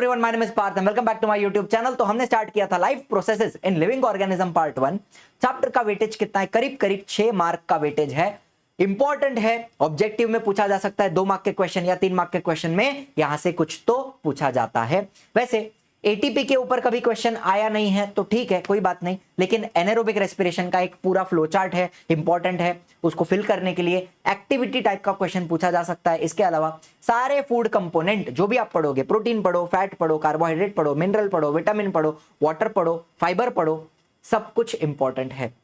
Everyone, my name is Parth and welcome back to my YouTube channel. तो हमने start किया था life processes in living organism part 1। Chapter का weightage कितना है? करीब करीब 6 मार्क का वेटेज है। इंपॉर्टेंट है, ऑब्जेक्टिव में पूछा जा सकता है, 2 मार्क के क्वेश्चन या 3 मार्क के क्वेश्चन में यहां से कुछ तो पूछा जाता है। वैसे एटीपी के ऊपर कभी क्वेश्चन आया नहीं है तो ठीक है, कोई बात नहीं, लेकिन एनारोबिक रेस्पिरेशन का एक पूरा फ्लो चार्ट है, इंपॉर्टेंट है, उसको फिल करने के लिए एक्टिविटी टाइप का क्वेश्चन पूछा जा सकता है। इसके अलावा सारे फूड कंपोनेंट जो भी आप पढ़ोगे, प्रोटीन पढ़ो, फैट पढ़ो, कार्बोहाइड्रेट पढ़ो, मिनरल पढ़ो, विटामिन पढ़ो, वाटर पढ़ो, फाइबर पढ़ो, सब कुछ इंपॉर्टेंट है।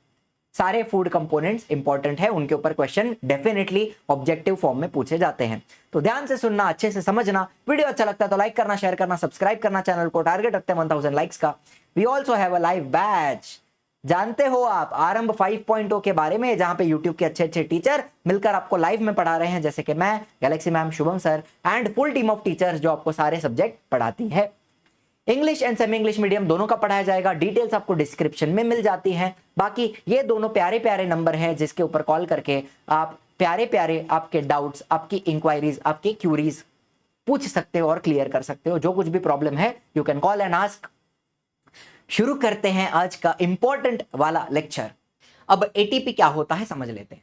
सारे फूड कंपोनेंट्स इंपॉर्टेंट है, उनके ऊपर क्वेश्चन डेफिनेटली ऑब्जेक्टिव फॉर्म में पूछे जाते हैं। तो ध्यान से सुनना, अच्छे से समझना। वीडियो अच्छा लगता है तो लाइक करना, शेयर करना, सब्सक्राइब करना। चैनल को टारगेट रखते हैं 1000 लाइक्स का। We also have a live batch. जानते हो आप आरंभ 5.0 के बारे में, जहां पे यूट्यूब के अच्छे अच्छे टीचर मिलकर आपको लाइव में पढ़ा रहे हैं, जैसे कि मैं, Galaxy ma'am, Shubham sir and full team of teachers जो आपको सारे सब्जेक्ट पढ़ाती है। English and semi English medium दोनों का पढ़ाया जाएगा। डिटेल्स आपको डिस्क्रिप्शन में मिल जाती हैं। बाकी ये दोनों प्यारे प्यारे नंबर हैं जिसके ऊपर कॉल करके आप प्यारे प्यारे आपके डाउट्स, आपकी इंक्वायरीज, आपकी क्यूरीज पूछ सकते हो और क्लियर कर सकते हो। जो कुछ भी प्रॉब्लम है you can call and ask. शुरू करते हैं आज का इंपॉर्टेंट वाला लेक्चर। अब एटीपी क्या होता है समझ लेते हैं।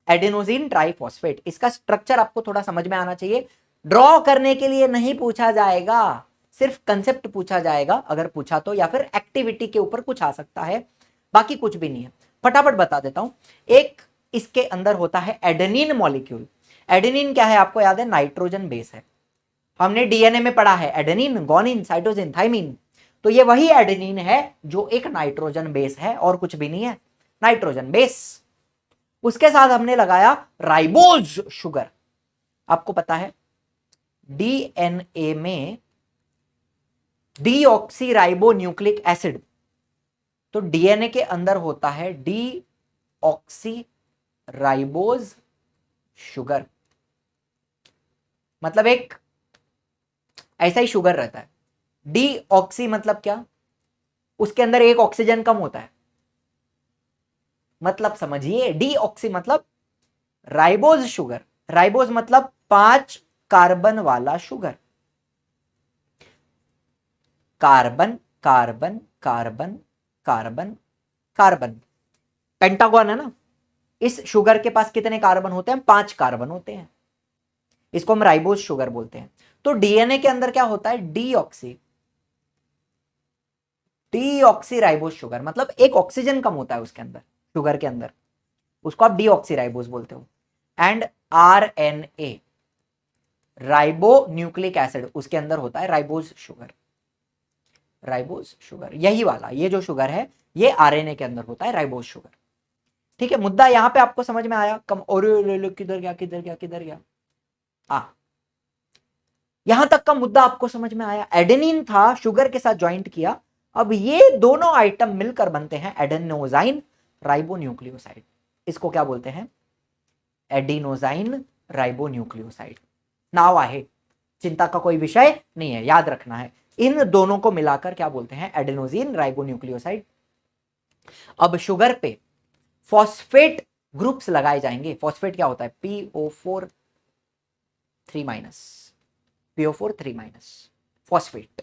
एडेनोसिन ट्राइफॉस्फेट, इसका स्ट्रक्चर आपको थोड़ा समझ में आना चाहिए। ड्रॉ करने के लिए नहीं पूछा जाएगा, सिर्फ कंसेप्ट पूछा जाएगा अगर पूछा तो, या फिर एक्टिविटी के ऊपर कुछ आ सकता है, बाकी कुछ भी नहीं है। फटाफट बता देता हूं। एक इसके अंदर होता है एडेनिन मॉलिक्यूल। एडेनिन क्या है आपको याद है? नाइट्रोजन बेस है। हमने डीएनए में पढ़ा है एडेनिन, गोनिन, साइटोसिन, थाइमिन। तो ये वही एडेनिन है जो एक नाइट्रोजन बेस है और कुछ भी नहीं है, नाइट्रोजन बेस। उसके साथ हमने लगाया राइबोज शुगर। आपको पता है डीएनए में डीऑक्सी राइबोन्यूक्लिक एसिड, तो डीएनए के अंदर होता है डीऑक्सी राइबोज शुगर। मतलब एक ऐसा ही शुगर रहता है। डीऑक्सी मतलब क्या? उसके अंदर एक ऑक्सीजन कम होता है। मतलब समझिए, डीऑक्सी मतलब राइबोज शुगर। राइबोज मतलब 5 कार्बन वाला sugar. Carbon carbon carbon carbon carbon, pentagon है ना। इस शुगर के पास कितने कार्बन होते हैं? 5 कार्बन होते हैं। इसको हम राइबोज शुगर बोलते हैं। तो डीएनए के अंदर क्या होता है? डीऑक्सी डीऑक्सी राइबोज शुगर, मतलब एक ऑक्सीजन कम होता है उसके अंदर, शुगर के अंदर, उसको आप डीऑक्सी राइबोज बोलते हो। And RNA ribo nucleic acid, उसके अंदर होता है राइबोज शुगर। राइबोज शुगर यही वाला, ये जो शुगर है ये आरएनए के अंदर होता है, राइबोज शुगर। ठीक है, मुद्दा यहां पे आपको समझ में आया? कम और किधर गया किधर गया किधर गया? यहां तक का मुद्दा आपको समझ में आया? एडेनिन था, शुगर के साथ ज्वाइंट किया, अब ये दोनों आइटम मिलकर बनते हैं एडेनोसाइन राइबोन्यूक्लियोसाइड। इसको क्या बोलते हैं? Adenosine ribonucleoside. नाव आहे, चिंता का कोई विषय नहीं है, याद रखना है। इन दोनों को मिलाकर क्या बोलते हैं? Adenosine ribonucleoside. अब शुगर पे फॉस्फेट ग्रुप्स लगाए जाएंगे। फॉस्फेट क्या होता है? PO4 3-, PO4 3-, phosphate.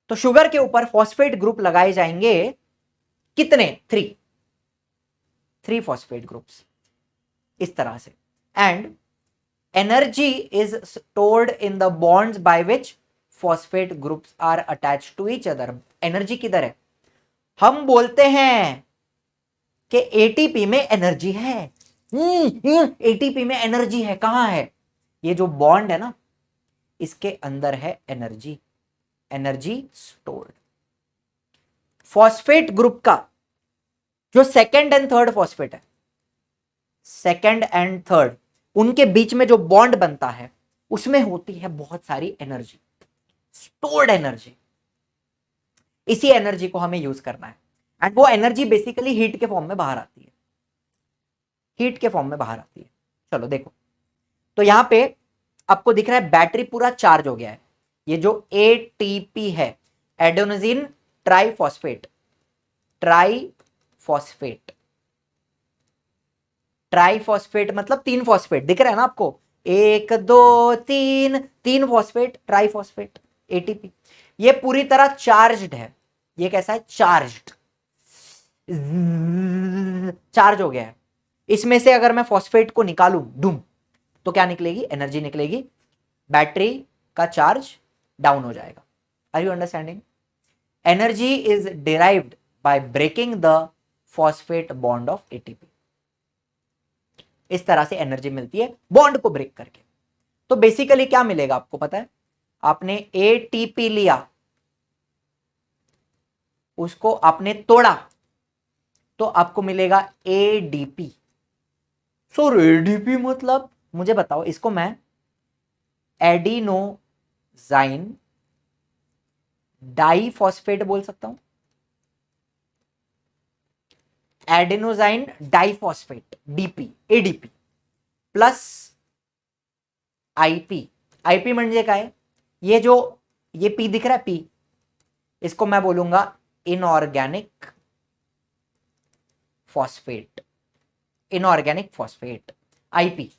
तो शुगर के ऊपर फॉस्फेट ग्रुप लगाए जाएंगे। कितने? 3 फॉस्फेट ग्रुप्स, इस तरह से। And energy is stored in the bonds by which phosphate groups are attached to each other. Energy किधर है? हम बोलते हैं कि एटीपी में एनर्जी है। एटीपी में एनर्जी है, कहां है? ये जो बॉन्ड है ना, इसके अंदर है energy, energy stored. Phosphate group का जो सेकंड एंड थर्ड फॉस्फेट है, सेकंड एंड थर्ड, उनके बीच में जो बॉन्ड बनता है उसमें होती है बहुत सारी एनर्जी, स्टोर्ड एनर्जी। इसी एनर्जी को हमें यूज करना है। एंड वो एनर्जी बेसिकली हीट के फॉर्म में बाहर आती है, हीट के फॉर्म में बाहर आती है। चलो देखो, तो यहां पे आपको दिख रहा है बैटरी पूरा चार्ज हो गया है। ये जो एटीपी है, एडेनोसिन ट्राइफॉस्फेट, ट्राइफॉस्फेट, ट्राइफॉस्फेट मतलब 3 फॉस्फेट दिख रहा है ना आपको? 1 2 3, 3 फॉस्फेट ट्राइफॉस्फेट एटीपी। ये पूरी तरह चार्ज्ड है। ये कैसा है? चार्ज्ड, चार्ज हो गया है। इसमें से अगर मैं फॉस्फेट को निकालूं डूम, तो क्या निकलेगी? एनर्जी निकलेगी। बैटरी का चार्ज डाउन हो जाएगा। Are you understanding? Energy is derived by breaking the phosphate bond of ATP. इस तरह से एनर्जी मिलती है बॉन्ड को ब्रेक करके। तो बेसिकली क्या मिलेगा आपको पता है? आपने एटीपी लिया, उसको आपने तोड़ा, तो आपको मिलेगा एडीपी। सर एडीपी मतलब मुझे बताओ, इसको मैं एडिनोजाइन डाइफॉस्फेट बोल सकता हूं। Adenosine diphosphate DP, ADP plus IP. IP म्हणजे काय? ये जो ये पी दिख रहा है, पी, इसको मैं बोलूंगा inorganic phosphate, inorganic phosphate IP.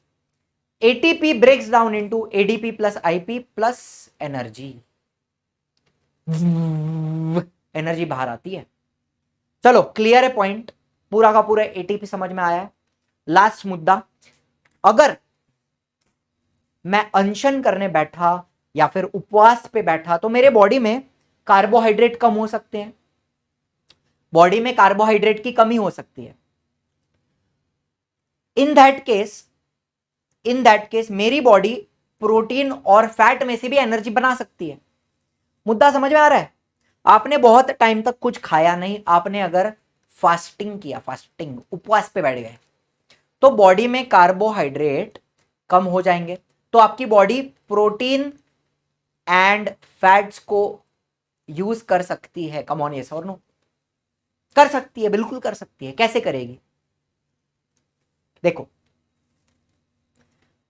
ATP breaks down into ADP plus IP plus energy. Energy बाहर आती है। चलो क्लियर है पॉइंट? पूरा का पूरा एटीपी समझ में आया है। लास्ट मुद्दा, अगर मैं अनशन करने बैठा या फिर उपवास पे बैठा तो मेरे बॉडी में कार्बोहाइड्रेट कम हो सकते हैं, बॉडी में कार्बोहाइड्रेट की कमी हो सकती है। इन दैट केस मेरी बॉडी प्रोटीन और फैट में से भी एनर्जी बना सकती है। मुद्दा समझ में आ रहा है? आपने बहुत टाइम तक कुछ खाया नहीं, आपने अगर फास्टिंग किया, फास्टिंग उपवास पे बैठ गए, तो बॉडी में कार्बोहाइड्रेट कम हो जाएंगे, तो आपकी बॉडी प्रोटीन एंड फैट्स को यूज कर सकती है। कम ऑन, यस और नो? कर सकती है, बिल्कुल कर सकती है। कैसे करेगी? देखो,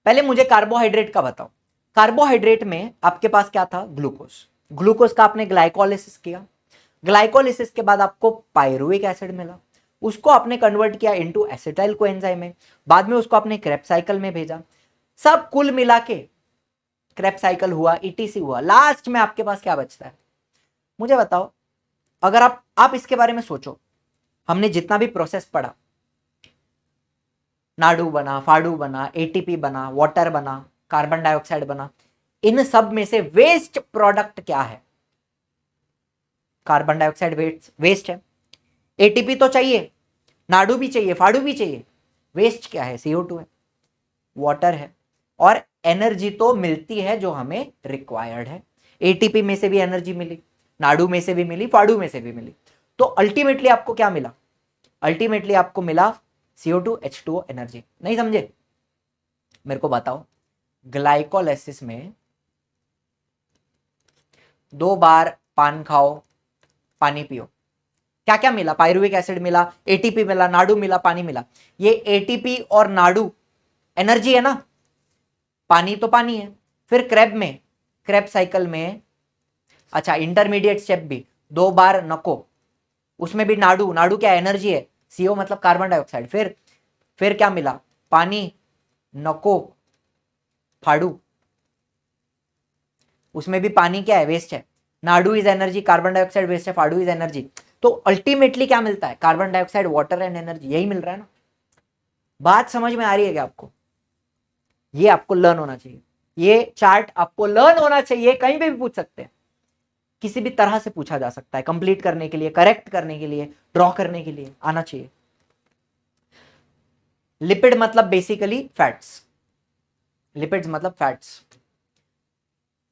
पहले मुझे कार्बोहाइड्रेट का बताओ। कार्बोहाइड्रेट में आपके पास क्या था? ग्लूकोज। ग्लूकोज का आपने ग्लाइकोलिसिस किया, ग्लाइकोलिसिस के बाद आपको पायरुविक एसिड मिला, उसको आपने कन्वर्ट किया इनटू एसिटाइल कोएंजाइम में, बाद में उसको आपने क्रेब्स साइकिल में भेजा, सब कुल मिला के क्रेब्स साइकिल हुआ, ईटीसी हुआ, लास्ट में आपके पास क्या बचता है? मुझे बताओ। अगर आप इसके बारे में सोचो, हमने जितना भी प्रोसेस पढ़ा, नाडू बना, फाड़ू बना, एटीपी बना, वाटर बना, कार्बन डाइऑक्साइड बना, इन सब में से वेस्ट प्रोडक्ट क्या है? कार्बन डाइऑक्साइड वेस्ट है। एटीपी तो चाहिए, नाडू भी चाहिए, फाड़ू भी चाहिए, वेस्ट क्या है? CO2 है, वाटर है, और एनर्जी तो मिलती है जो हमें रिक्वायर्ड है। एटीपी में से भी एनर्जी मिली, नाडू में से भी मिली, फाड़ू में से भी मिली, तो अल्टीमेटली आपको क्या मिला? अल्टीमेटली आपको मिला CO2 H2O एनर्जी। नहीं समझे? मेरे को बताओ, ग्लाइकोलाइसिस में 2 बार पान खाओ, पानी पियो, क्या क्या मिला? पायरुविक एसिड मिला, एटीपी मिला, नाडू मिला, पानी मिला। ये एटीपी और नाडू एनर्जी है ना, पानी तो पानी है। फिर क्रेब साइकिल में, अच्छा इंटरमीडिएट स्टेप भी 2 बार नको, उसमें भी नाडू, नाडू क्या एनर्जी है? CO मतलब कार्बन डाइऑक्साइड। फिर क्या मिला? पानी, नको, फाड़ू, उसमें भी पानी क्या है? वेस्ट है। नाडू is energy, carbon dioxide waste है, फाड़ू इज एनर्जी। तो अल्टीमेटली क्या मिलता है? Carbon dioxide, water and energy, यही मिल रहा है ना। बात समझ में आ रही है क्या आपको? ये आपको लर्न होना चाहिए, ये चार्ट आपको लर्न होना चाहिए। कहीं पे भी पूछ सकते हैं, किसी भी तरह से पूछा जा सकता है, कंप्लीट करने के लिए, करेक्ट करने के लिए, ड्रॉ करने के लिए आना चाहिए। लिपिड मतलब बेसिकली फैट्स, लिपिड्स मतलब फैट्स।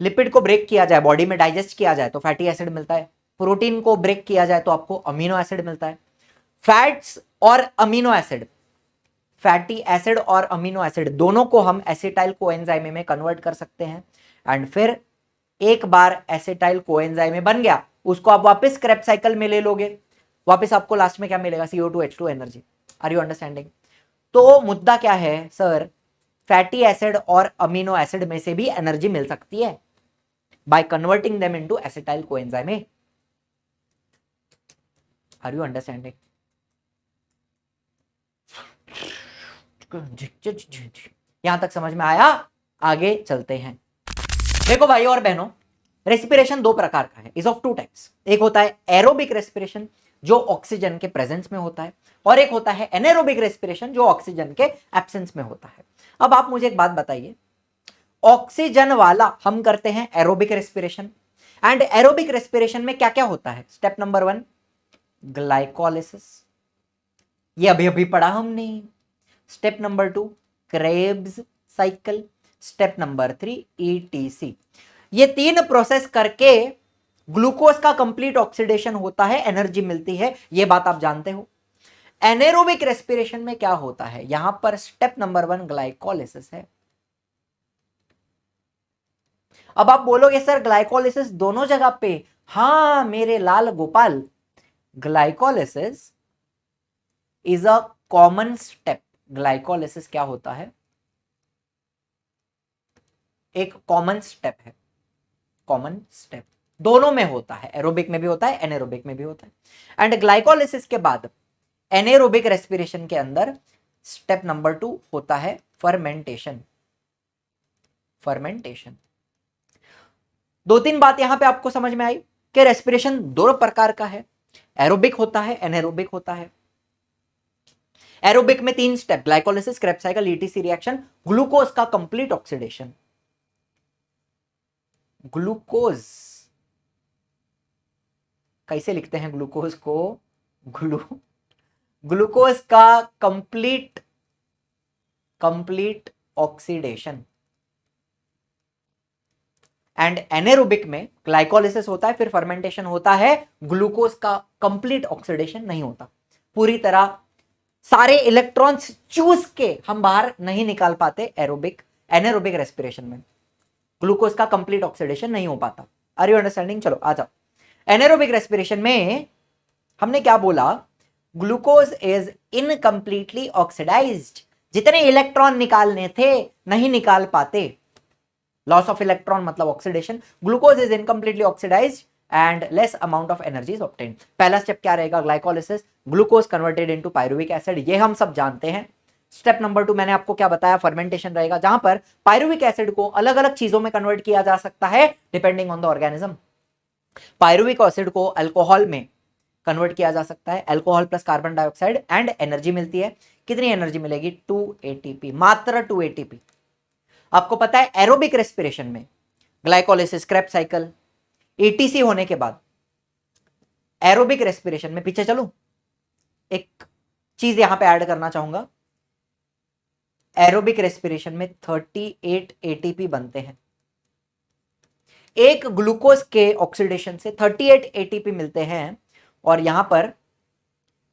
लिपिड को ब्रेक किया जाए, बॉडी में डाइजेस्ट किया जाए तो फैटी एसिड मिलता है। प्रोटीन को ब्रेक किया जाए तो आपको अमीनो एसिड मिलता है। फैट्स और अमीनो एसिड, फैटी एसिड और अमीनो एसिड दोनों को हम एसिटाइल कोएंजाइम में कन्वर्ट कर सकते हैं। एंड फिर एक बार एसिटाइल कोएंजाइम बन गया, उसको आप वापस क्रेब्स साइकिल में ले लोगे, वापस आपको लास्ट में क्या मिलेगा? CO2 H2 energy. Are you understanding? तो मुद्दा क्या है सर? फैटी एसिड और अमीनो एसिड में से भी एनर्जी मिल सकती है by converting them into acetyl coenzyme A. Are you understanding? यहां तक समझ में आया? आगे चलते हैं। देखो भाई और बहनों, रेस्पिरेशन दो प्रकार का है, इज ऑफ टू टाइप्स। एक होता है एरोबिक रेस्पिरेशन जो ऑक्सीजन के प्रेजेंस में होता है, और एक होता है एनेरोबिक रेस्पिरेशन जो ऑक्सीजन के एब्सेंस में होता है। अब आप मुझे एक बात बताइए, ऑक्सीजन वाला हम करते हैं aerobic respiration, and aerobic respiration में क्या क्या होता है? स्टेप नंबर 1 ग्लाइकोलिसिस, ये अभी अभी पढ़ा हमने। Step number 2 Krebs cycle, step number 3 etc. ये तीन प्रोसेस करके ग्लूकोज का कंप्लीट ऑक्सीडेशन होता है, एनर्जी मिलती है, ये बात आप जानते हो। एनेरोबिक रेस्पिरेशन में क्या होता है? यहां पर स्टेप नंबर 1 ग्लाइकोलिसिस है। अब आप बोलोगे सर ग्लाइकोलिसिस दोनों जगह पे? हां मेरे लाल Gopal, glycolysis is a common step. Glycolysis क्या होता है? एक कॉमन स्टेप है, कॉमन स्टेप दोनों में होता है, एरोबिक में भी होता है, एनेरोबिक में भी होता है। एंड ग्लाइकोलिसिस के बाद एनेरोबिक रेस्पिरेशन के अंदर स्टेप नंबर 2 होता है फर्मेंटेशन। फर्मेंटेशन, दो तीन बात यहां पे आपको समझ में आई कि रेस्पिरेशन दो प्रकार का है, एरोबिक होता है, एनेरोबिक होता है। एरोबिक में तीन step, glycolysis, Krebs cycle, etc reaction, glucose का कंप्लीट ऑक्सीडेशन। ग्लूकोज कैसे लिखते हैं ग्लूकोज को? ग्लूकोज का कंप्लीट ऑक्सीडेशन। एंड एनेरोबिक में ग्लाइकोलिसिस होता है, फिर फर्मेंटेशन होता है, ग्लूकोज का कंप्लीट ऑक्सीडेशन नहीं होता, पूरी तरह सारे इलेक्ट्रॉन्स चूस के हम बाहर नहीं निकाल पाते। एनेरोबिक रेस्पिरेशन में ग्लूकोज का कंप्लीट ऑक्सीडेशन नहीं हो पाता। Are you understanding? चलो आ जाओ। एनेरोबिक रेस्पिरेशन में हमने क्या बोला? ग्लूकोज इज इनकम्प्लीटली ऑक्सीडाइज्ड, जितने इलेक्ट्रॉन निकालने थे नहीं निकाल पाते, लॉस ऑफ इलेक्ट्रॉन मतलब oxidation. Glucose is incompletely oxidised and less amount of energy is obtained. पहला स्टेप क्या रहेगा? Glycolysis, glucose converted into pyruvic acid, ये हम सब जानते हैं। स्टेप नंबर 2 मैंने आपको क्या बताया? फर्मेंटेशन रहेगा, जहां पर पायरुविक एसिड को अलग अलग चीजों में कन्वर्ट किया जा सकता है depending on the organism. Pyruvic acid को अल्कोहल में कन्वर्ट किया जा सकता है, alcohol plus carbon dioxide, and energy मिलती है। कितनी एनर्जी मिलेगी? 2 ATP, मात्र 2 ATP। आपको पता है एरोबिक रेस्पिरेशन में ग्लाइकोलिसिस, क्रेब्स साइकिल, ईटीसी होने के बाद एरोबिक रेस्पिरेशन में, पीछे चलूं, एक चीज यहां पे ऐड करना चाहूंगा। एरोबिक रेस्पिरेशन में 38 ATP बनते हैं। एक ग्लूकोज के ऑक्सीडेशन से 38 ATP मिलते हैं, और यहां पर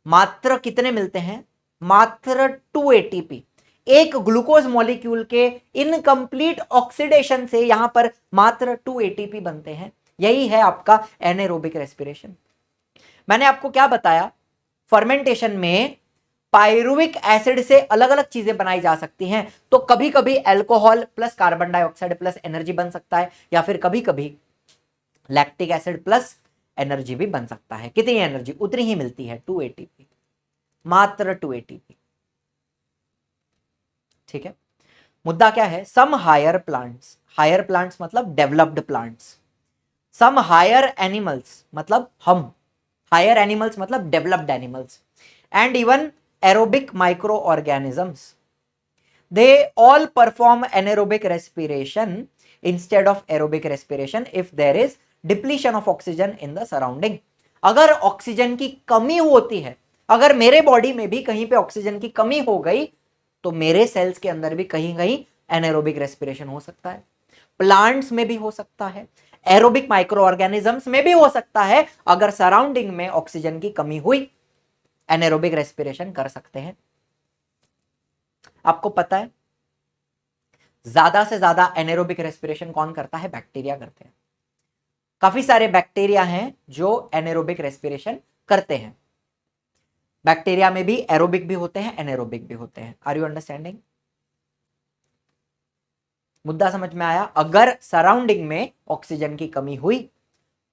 मात्र कितने मिलते हैं? मात्र 2 ATP। एक ग्लूकोज मॉलिक्यूल के इनकम्प्लीट ऑक्सीडेशन से यहां पर मात्र 2 ATP बनते हैं। यही है आपका एनेरोबिक रेस्पिरेशन। मैंने आपको क्या बताया? फर्मेंटेशन में पायरुविक एसिड से अलग अलग चीजें बनाई जा सकती हैं, तो कभी कभी alcohol plus carbon dioxide plus energy बन सकता है, या फिर कभी कभी लैक्टिक एसिड प्लस एनर्जी भी बन सकता है। कितनी एनर्जी? उतनी ही मिलती है, 2 ATP, मात्र 2 ATP। ठीक है, मुद्दा क्या है? सम हायर प्लांट्स मतलब developed plants, some higher animals मतलब हम, हायर एनिमल्स मतलब developed animals, and even aerobic microorganisms, they all perform anaerobic respiration instead of aerobic respiration if there is depletion of oxygen in the surrounding। अगर oxygen की कमी होती है, अगर मेरे बॉडी में भी कहीं पे ऑक्सीजन की कमी हो गई, तो मेरे सेल्स के अंदर भी कहीं कहीं एनारोबिक रेस्पिरेशन हो सकता है। प्लांट्स में भी हो सकता है, एरोबिक माइक्रो ऑर्गेनिजम्स में भी हो सकता है। अगर सराउंडिंग में ऑक्सीजन की कमी हुई, एनारोबिक रेस्पिरेशन कर सकते हैं। आपको पता है ज्यादा से ज्यादा एनारोबिक रेस्पिरेशन कौन करता है? बैक्टीरिया करते हैं। काफी सारे बैक्टीरिया हैं जो एनारोबिक रेस्पिरेशन करते हैं। बैक्टीरिया में भी एरोबिक भी होते हैं, एनारोबिक भी होते हैं। Are you understanding? मुद्दा समझ में आया? अगर सराउंडिंग में ऑक्सीजन की कमी हुई,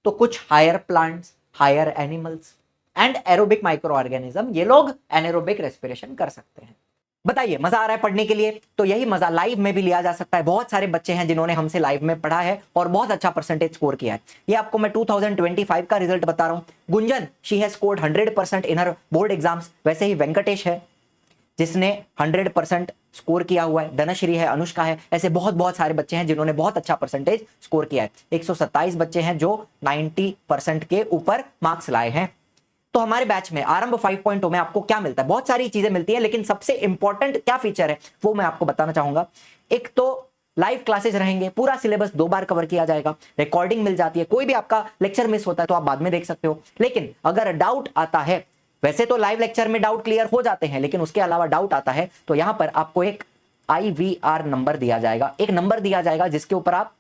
तो कुछ higher plants, higher animals and aerobic microorganism, ये लोग एनारोबिक रेस्पिरेशन कर सकते हैं। बताइए मजा आ रहा है पढ़ने के लिए? तो यही मजा लाइव में भी लिया जा सकता है। बहुत सारे बच्चे हैं जिन्होंने हमसे लाइव में पढ़ा है और बहुत अच्छा परसेंटेज स्कोर किया है। ये आपको मैं 2025 का रिजल्ट बता रहा हूं। Gunjan, she has scored 100% in her board exams. वैसे ही वेंकटेश है जिसने 100% स्कोर किया हुआ है, धनश्री है, अनुष्का है, ऐसे बहुत बहुत सारे बच्चे हैं जिन्होंने बहुत अच्छा परसेंटेज स्कोर किया है। 127 बच्चे हैं जो 90% के ऊपर मार्क्स लाए हैं। तो हमारे बैच में आरंभ 5.0 में आपको क्या मिलता है? बहुत सारी चीजें मिलती है, लेकिन सबसे इंपॉर्टेंट क्या फीचर है वो मैं आपको बताना चाहूंगा। एक तो लाइव क्लासेस रहेंगे, पूरा सिलेबस 2 बार कवर किया जाएगा, रिकॉर्डिंग मिल जाती है, कोई भी आपका लेक्चर मिस होता है तो आप बाद में देख सकते हो। लेकिन अगर डाउट आता है, वैसे तो लाइव लेक्चर में डाउट क्लियर हो जाते हैं, लेकिन उसके अलावा डाउट आता है तो यहां पर आपको एक IVR नंबर दिया जाएगा, एक नंबर दिया जाएगा जिसके ऊपर आप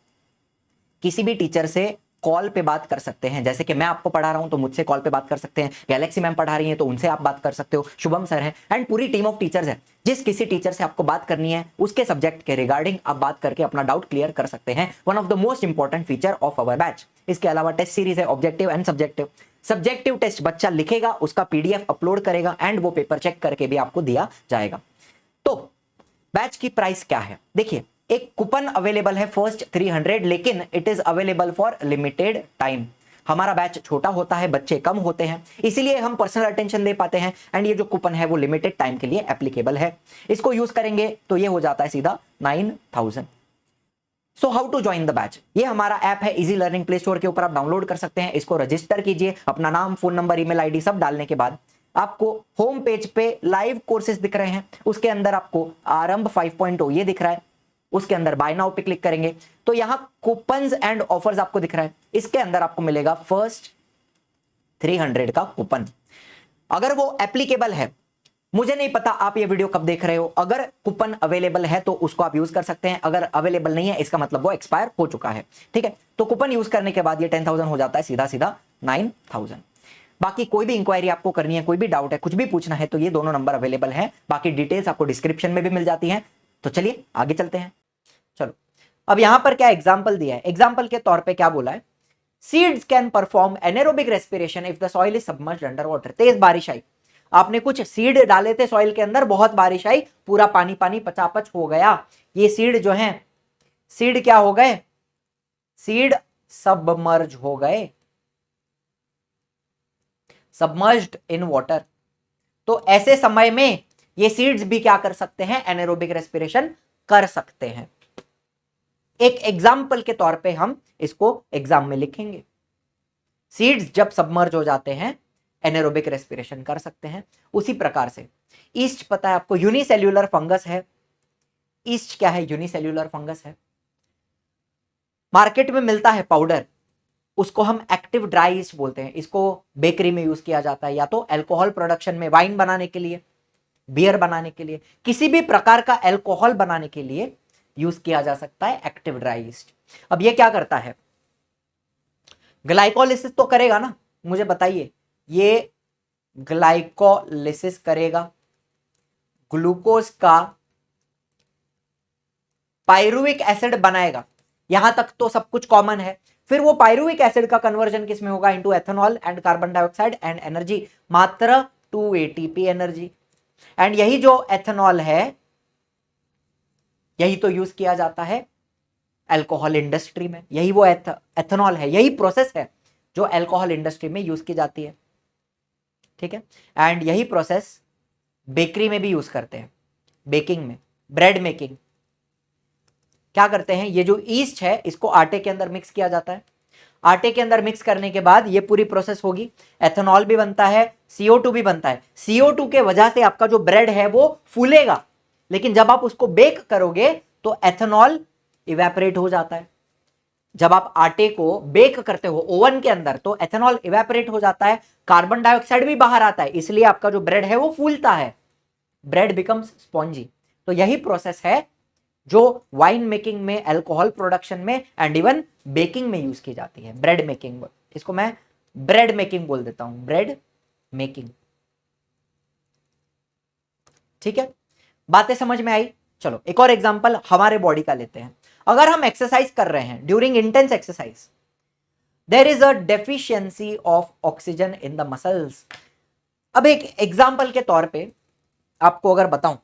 किसी भी टीचर से कॉल पे बात कर सकते हैं। जैसे कि मैं आपको पढ़ा रहा हूं तो मुझसे कॉल पे बात कर सकते हैं, गैलेक्सी मैम पढ़ा रही हैं तो उनसे आप बात कर सकते हो, शुभम सर है एंड पूरी टीम ऑफ टीचर्स है। जिस किसी टीचर से आपको बात करनी है उसके सब्जेक्ट के रिगार्डिंग आप बात करके अपना डाउट क्लियर कर सकते हैं। One of the most important feature of our batch. इसके अलावा टेस्ट सीरीज है, objective and subjective. Subjective test बच्चा लिखेगा, उसका PDF अपलोड करेगा एंड वो पेपर चेक करके भी आपको दिया जाएगा। तो बैच की प्राइस क्या है? देखिए, एक कूपन अवेलेबल है फर्स्ट 300, लेकिन it is available for limited time. हमारा बैच छोटा होता है, बच्चे कम होते हैं, इसीलिए हम पर्सनल अटेंशन दे पाते हैं एंड ये जो कूपन है वो लिमिटेड टाइम के लिए एप्लीकेबल है। इसको यूज करेंगे तो ये हो जाता है सीधा 9000। So how to join the batch? ये हमारा ऐप है इजी लर्निंग, प्ले स्टोर के ऊपर आप डाउनलोड कर सकते हैं। इसको रजिस्टर कीजिए, अपना नाम, फोन नंबर, ईमेल आईडी सब डालने के बाद आपको होम पेज पे लाइव कोर्सेज दिख रहे हैं, उसके अंदर आपको आरंभ 5.0 ये दिख रहा है, उसके अंदर बाय नाउ पे क्लिक करेंगे तो यहां कूपन्स एंड ऑफर्स आपको दिख रहा है। इसके अंदर आपको मिलेगा फर्स्ट 300 का कूपन। अगर वो एप्लीकेबल है, मुझे नहीं पता आप ये वीडियो कब देख रहे हो, अगर कूपन अवेलेबल है तो उसको आप यूज कर सकते हैं, अगर अवेलेबल नहीं है इसका मतलब वो एक्सपायर हो चुका है। ठीक है, तो कूपन यूज करने के बाद ये 10,000 हो जाता है सीधा सीधा 9,000। बाकी कोई भी इंक्वायरी आपको करनी है, कोई भी डाउट है, कुछ भी पूछना है तो ये दोनों नंबर अवेलेबल है। बाकी डिटेल्स आपको डिस्क्रिप्शन में भी मिल जाती है। तो चलिए आगे चलते हैं। चलो, अब यहां पर क्या एग्जाम्पल दिया है? एग्जाम्पल के तौर पे क्या बोला है? Seeds can perform anaerobic respiration if the soil is submerged under water. तेज बारिश आई, आपने कुछ सीड डाले थे सॉइल के अंदर, बहुत बारिश आई, पूरा पानी पानी पचापच हो गया। ये सीड जो है, सीड क्या हो गए? सीड सबमर्ज हो गए, सबमर्ज्ड इन वाटर। तो ऐसे समय में ये सीड्स भी क्या कर सकते हैं? एनेरोबिक रेस्पिरेशन कर सकते हैं। एक एग्जाम्पल के तौर पे हम इसको एग्जाम में लिखेंगे। सीड्स जब सबमर्ज हो जाते हैं एनेरोबिक रेस्पिरेशन कर सकते हैं। उसी प्रकार से ईस्ट, पता है आपको, यूनिसेल्यूलर फंगस है। ईस्ट क्या है? यूनिसेल्यूलर फंगस है। मार्केट में मिलता है पाउडर, उसको हम एक्टिव ड्राई ईस्ट बोलते हैं। इसको बेकरी में यूज किया जाता है, या तो अल्कोहल प्रोडक्शन में, वाइन बनाने के लिए, बियर बनाने के लिए, किसी भी प्रकार का अल्कोहल बनाने के लिए यूज किया जा सकता है एक्टिव ड्राई ईस्ट। अब ये क्या करता है? ग्लाइकोलिसिस तो करेगा ना, मुझे बताइए। ये ग्लाइकोलिसिस करेगा, ग्लूकोज का पायरुविक एसिड बनाएगा। यहां तक तो सब कुछ कॉमन है। फिर वो पायरुविक एसिड का कन्वर्जन किस में होगा? Into ethanol and carbon dioxide and energy, मात्र 2 ATP एनर्जी। एंड यही जो एथेनॉल है, यही तो यूज किया जाता है अल्कोहल इंडस्ट्री में। यही वो एथेनॉल है, यही प्रोसेस है जो अल्कोहल इंडस्ट्री में यूज की जाती है। ठीक है, एंड यही प्रोसेस बेकरी में भी यूज करते हैं, बेकिंग में, ब्रेड मेकिंग। क्या करते हैं? ये जो ईस्ट है इसको आटे के अंदर मिक्स किया जाता है। आटे के अंदर मिक्स करने के बाद ये पूरी प्रोसेस होगी, एथेनॉल भी बनता है, CO2 भी बनता है। CO2 के वजह से आपका जो ब्रेड है वो फूलेगा, लेकिन जब आप उसको बेक करोगे तो एथेनॉल इवेपोरेट हो जाता है। जब आप आटे को बेक करते हो ओवन के अंदर तो एथेनॉल इवेपोरेट हो जाता है, कार्बन डाइऑक्साइड भी बाहर आता है, इसलिए आपका जो ब्रेड है वो फूलता है, ब्रेड बिकम्स स्पॉन्जी। तो यही प्रोसेस है जो वाइन मेकिंग में, अल्कोहल प्रोडक्शन में एंड इवन बेकिंग में यूज की जाती है, ब्रेड मेकिंग। इसको मैं ब्रेड मेकिंग बोल देता हूं, ब्रेड मेकिंग। ठीक है, बातें समझ में आई? चलो एक और एग्जांपल हमारे बॉडी का लेते हैं। अगर हम एक्सरसाइज कर रहे हैं, during intense exercise there is a deficiency of oxygen in the muscles. अब एक एग्जांपल के तौर पे आपको अगर बताऊं,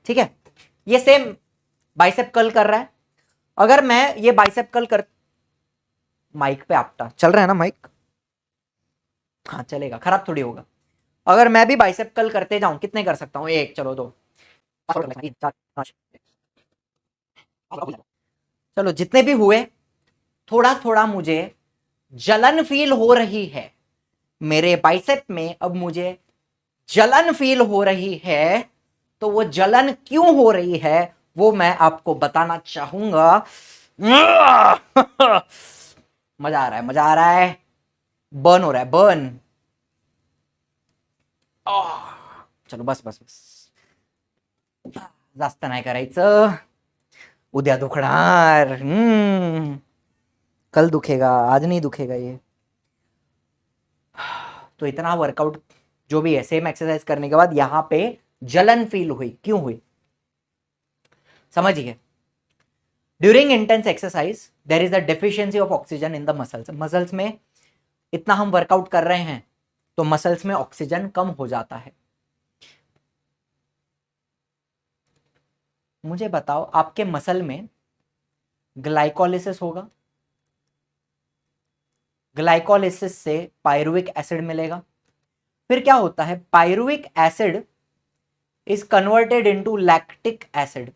ठीक है, ये सेम बाइसेप कर्ल कर रहा है। अगर मैं ये बाइसेप कर्ल कर, माइक पे आपटा चल रहा है ना माइक, हाँ चलेगा, खराब थोड़ी होगा। अगर मैं भी बाइसेप कर्ल करते जाऊं, कितने कर सकता हूं, एक, चलो दो, चलो जितने भी हुए, थोड़ा थोड़ा मुझे जलन फील हो रही है मेरे बाइसेप में, अब मुझे जलन फील हो रही है। तो वो जलन क्यों हो रही है वो मैं आपको बताना चाहूंगा। मजा आ रहा है, मजा आ रहा है, बर्न हो रहा है, बर्न। चलो बस बस बस, जास्त नाही करायचं, उद्या दुखणार, कल दुखेगा, आज नहीं दुखेगा ये। तो इतना वर्कआउट जो भी है, सेम एक्सरसाइज करने के बाद यहां पे जलन फील हुई, क्यों हुई समझिए। During intense exercise there is a deficiency of oxygen in the muscles. Muscles में इतना हम वर्कआउट कर रहे हैं तो मसल्स में ऑक्सीजन कम हो जाता है। मुझे बताओ, आपके मसल में ग्लाइकोलिसिस होगा, ग्लाइकोलिसिस से पायरुविक एसिड मिलेगा, फिर क्या होता है, pyruvic acid is converted into lactic acid.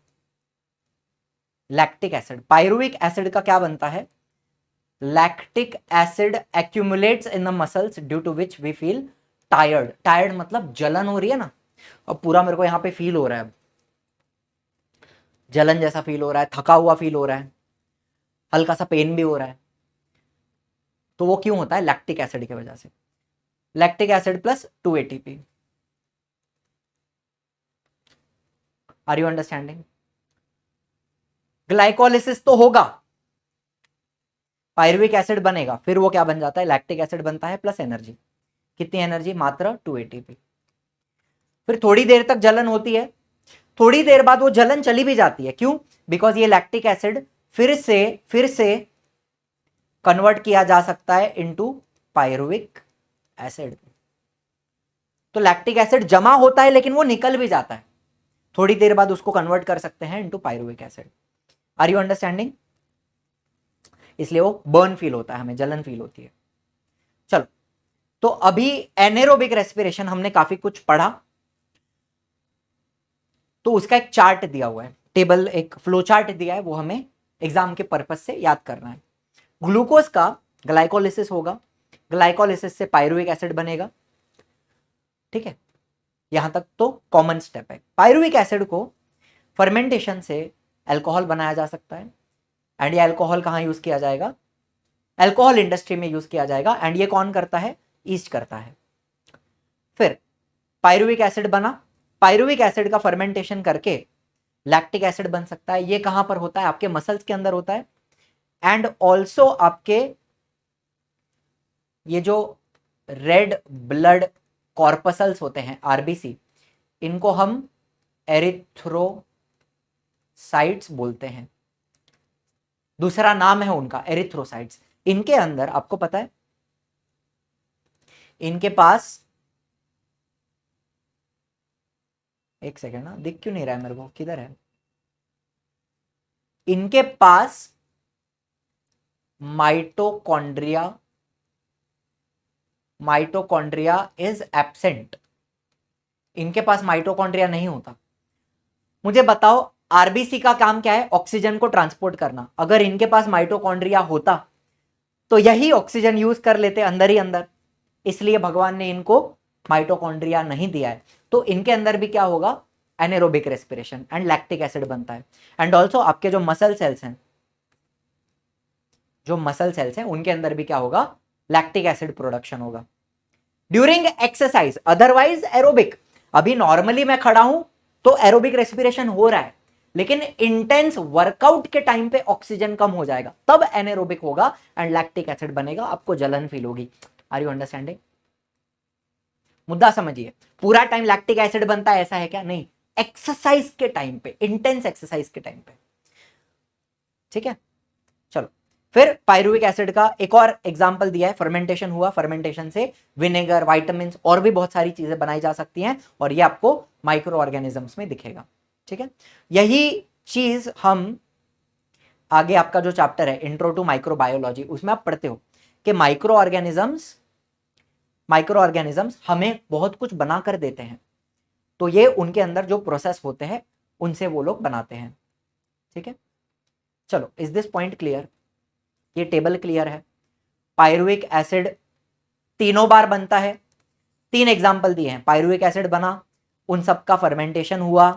Lactic acid, pyruvic acid का क्या बनता है, lactic acid accumulates in the muscles due to which we feel tired. Tired मतलब जलन हो रही है ना, अब पूरा मेरे को यहां पे फील हो रहा है, जलन जैसा फील हो रहा है, थका हुआ फील हो रहा है, हल्का सा पेन भी हो रहा है। तो वो क्यों होता है, लैक्टिक एसिड की वजह से। Lactic acid plus 2 ATP। Are you understanding. Glycolysis तो होगा, पायरुविक एसिड बनेगा, फिर वो क्या बन जाता है, लैक्टिक एसिड बनता है प्लस एनर्जी। कितनी एनर्जी, मात्र 2 ATP। फिर थोड़ी देर तक जलन होती है, थोड़ी देर बाद वो जलन चली भी जाती है, क्यों, बिकॉज ये लैक्टिक एसिड फिर से कन्वर्ट किया जा सकता है इनटू पायरुविक एसिड। तो लैक्टिक एसिड जमा होता है लेकिन वो निकल भी जाता है, थोड़ी देर बाद उसको कन्वर्ट कर सकते हैं into pyruvic acid. Are you understanding. इसलिए वो बर्न फील होता है, हमें जलन फील होती है। चलो, तो अभी एनेरोबिक रेस्पिरेशन हमने काफी कुछ पढ़ा, तो उसका एक चार्ट दिया हुआ है, टेबल, एक फ्लो चार्ट दिया है, वो हमें एग्जाम के पर्पस से याद करना है। ग्लूकोज का ग्लाइकोलिसिस होगा, ग्लाइकोलिसिस से पायरुविक एसिड बनेगा, ठीक है, यहां तक तो कॉमन स्टेप है। पायरुविक एसिड को फर्मेंटेशन से अल्कोहल बनाया जा सकता है, एंड ये अल्कोहल कहां यूज किया जाएगा, अल्कोहल इंडस्ट्री में यूज किया जाएगा, एंड ये कौन करता है, ईस्ट करता है। फिर पायरुविक एसिड बना, पायरुविक एसिड का फर्मेंटेशन करके लैक्टिक एसिड बन सकता है। ये कहां पर होता है, आपके मसल्स के अंदर होता है, एंड ऑल्सो आपके ये जो रेड ब्लड कॉर्पसल्स होते हैं, आरबीसी, इनको हम एरिथ्रोसाइट्स बोलते हैं, दूसरा नाम है उनका एरिथ्रोसाइट्स। इनके अंदर आपको पता है, इनके पास, एक सेकेंड ना, दिख क्यों नहीं रहा है मेरे को, किधर है, इनके पास माइटोकॉन्ड्रिया इज एब्सेंट, इनके पास माइटोकॉन्ड्रिया नहीं होता। मुझे बताओ, आरबीसी का काम क्या है, ऑक्सीजन को ट्रांसपोर्ट करना। अगर इनके पास माइटोकॉन्ड्रिया होता तो यही ऑक्सीजन यूज कर लेते अंदर ही अंदर, इसलिए भगवान ने इनको माइटोकॉन्ड्रिया नहीं दिया है। तो इनके अंदर भी क्या होगा, anaerobic respiration, and lactic acid बनता है। एंड ऑल्सो आपके जो मसल सेल्स हैं, जो मसल सेल्स हैं उनके अंदर भी क्या होगा, लैक्टिक एसिड प्रोडक्शन होगा ड्यूरिंग एक्सरसाइज, अदरवाइज एरोबिक। अभी नॉर्मली मैं खड़ा हूं तो एरोबिक रेस्पिरेशन हो रहा है, लेकिन इंटेंस वर्कआउट के टाइम पे ऑक्सीजन कम हो जाएगा, तब एनेरोबिक होगा एंड लैक्टिक एसिड बनेगा, आपको जलन फील होगी। Are you understanding. मुद्दा समझिए, पूरा टाइम लैक्टिक एसिड बनता है ऐसा है क्या, नहीं, एक्सरसाइज के टाइम पे, इंटेंस एक्सरसाइज के टाइम पे, ठीक है। चलो, फिर पायरुविक एसिड का एक और एग्जांपल दिया है, फर्मेंटेशन हुआ, फर्मेंटेशन से विनेगर, विटामिन्स और भी बहुत सारी चीजें बनाई जा सकती हैं, और ये आपको माइक्रो ऑर्गेनिजम्स में दिखेगा। ठीक है, यही चीज हम आगे आपका जो चैप्टर है इंट्रो टू माइक्रोबायोलॉजी, उसमें आप पढ़ते हो कि माइक्रो ऑर्गेनिजम्स हमें बहुत कुछ बना कर देते हैं, तो ये उनके अंदर जो प्रोसेस होते हैं उनसे वो लोग बनाते हैं। ठीक है, चलो, इज दिस पॉइंट क्लियर? ये टेबल क्लियर है? पायरुविक एसिड तीनों बार बनता है, 3 एग्जाम्पल दिए हैं। पायरुविक एसिड बना, उन सब का फर्मेंटेशन हुआ,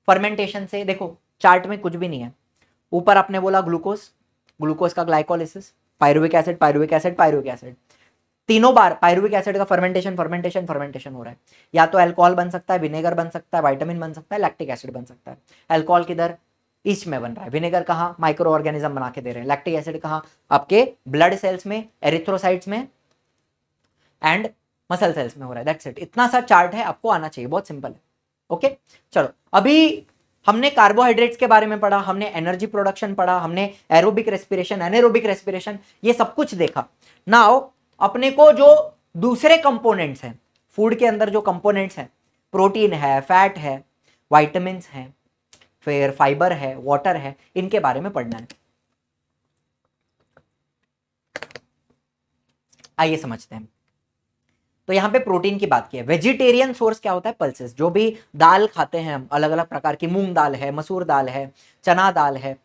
फर्मेंटेशन से देखो चार्ट में कुछ भी नहीं है, ऊपर आपने बोला ग्लूकोज का glycolysis, pyruvic acid pyruvic acid pyruvic acid, तीनों बार पायरुविक एसिड का फर्मेंटेशन फर्मेंटेशन फर्मेंटेशन हो रहा है। या तो अल्कोहल बन सकता है, विनेगर बन सकता है, विटामिन बन सकता है, लैक्टिक एसिड बन सकता है। अल्कोहल किधर? ईस्ट में बन रहा है। विनेगर कहाँ? माइक्रो ऑर्गेनिज्म बना के दे रहे हैं। लैक्टिक एसिड कहाँ? आपके ब्लड सेल्स में, एरिथ्रोसाइट्स में एंड मसल सेल्स में हो रहा है। That's it. इतना सा चार्ट है, आपको आना चाहिए, बहुत सिंपल है। ओके, चलो, अभी हमने कार्बोहाइड्रेट्स के बारे में पढ़ा, हमने एनर्जी प्रोडक्शन पढ़ा, हमने एरोबिक रेस्पिरेशन, एनारोबिक रेस्पिरेशन, ये सब कुछ देखा। नाउ अपने को जो दूसरे कंपोनेंट्स हैं फूड के अंदर, जो कंपोनेंट्स हैं, प्रोटीन है, फैट है, विटामिन्स हैं, फिर फाइबर है, वाटर है, इनके बारे में पढ़ना है। आइए समझते हैं। तो यहां पे प्रोटीन की बात की है। वेजिटेरियन सोर्स क्या होता है? पल्सेस। जो भी दाल खाते हैं हम, अलग अलग प्रकार की, मूंग दाल है, मसूर दाल है, चना दाल है,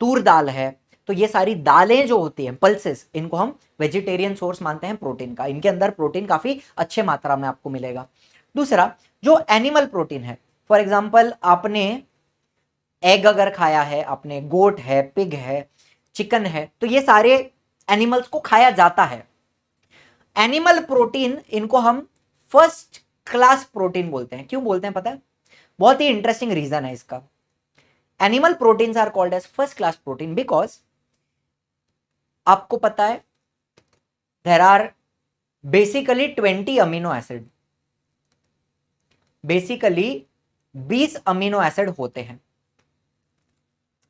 तूर दाल है, तो ये सारी दालें जो होती हैं, पल्सेस, इनको हम वेजिटेरियन सोर्स मानते हैं प्रोटीन का। इनके अंदर प्रोटीन काफी अच्छे मात्रा में आपको मिलेगा। दूसरा, जो एनिमल प्रोटीन है, फॉर एग्जाम्पल आपने एग अगर खाया है, आपने गोट है, पिग है, चिकन है, तो ये सारे एनिमल्स को खाया जाता है। एनिमल प्रोटीन, इनको हम फर्स्ट क्लास प्रोटीन बोलते हैं। क्यों बोलते हैं पता है? बहुत ही इंटरेस्टिंग रीजन है इसका। Animal proteins are called as first class protein because आपको पता है there are basically 20 amino acid, basically 20 amino acid होते हैं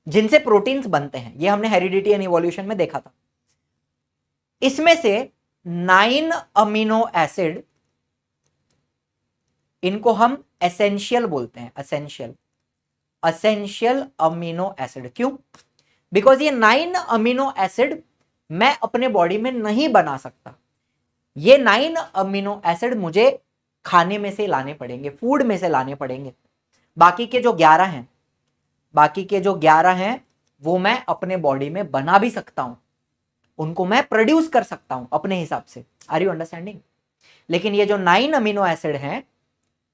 जिनसे प्रोटीन्स बनते हैं। ये हमने हेरिडिटी एंड इवोल्यूशन में देखा था। इसमें से 9 अमीनो एसिड, इनको हम एसेंशियल बोलते हैं। Essential amino acid. क्यों? बिकॉज ये 9 अमीनो एसिड मैं अपने बॉडी में नहीं बना सकता। ये 9 अमीनो एसिड मुझे खाने में से लाने पड़ेंगे, फूड में से लाने पड़ेंगे। बाकी के जो 11 हैं वो मैं अपने बॉडी में बना भी सकता हूं, उनको मैं प्रोड्यूस कर सकता हूं अपने हिसाब से। Are you understanding? लेकिन ये जो 9 अमीनो एसिड हैं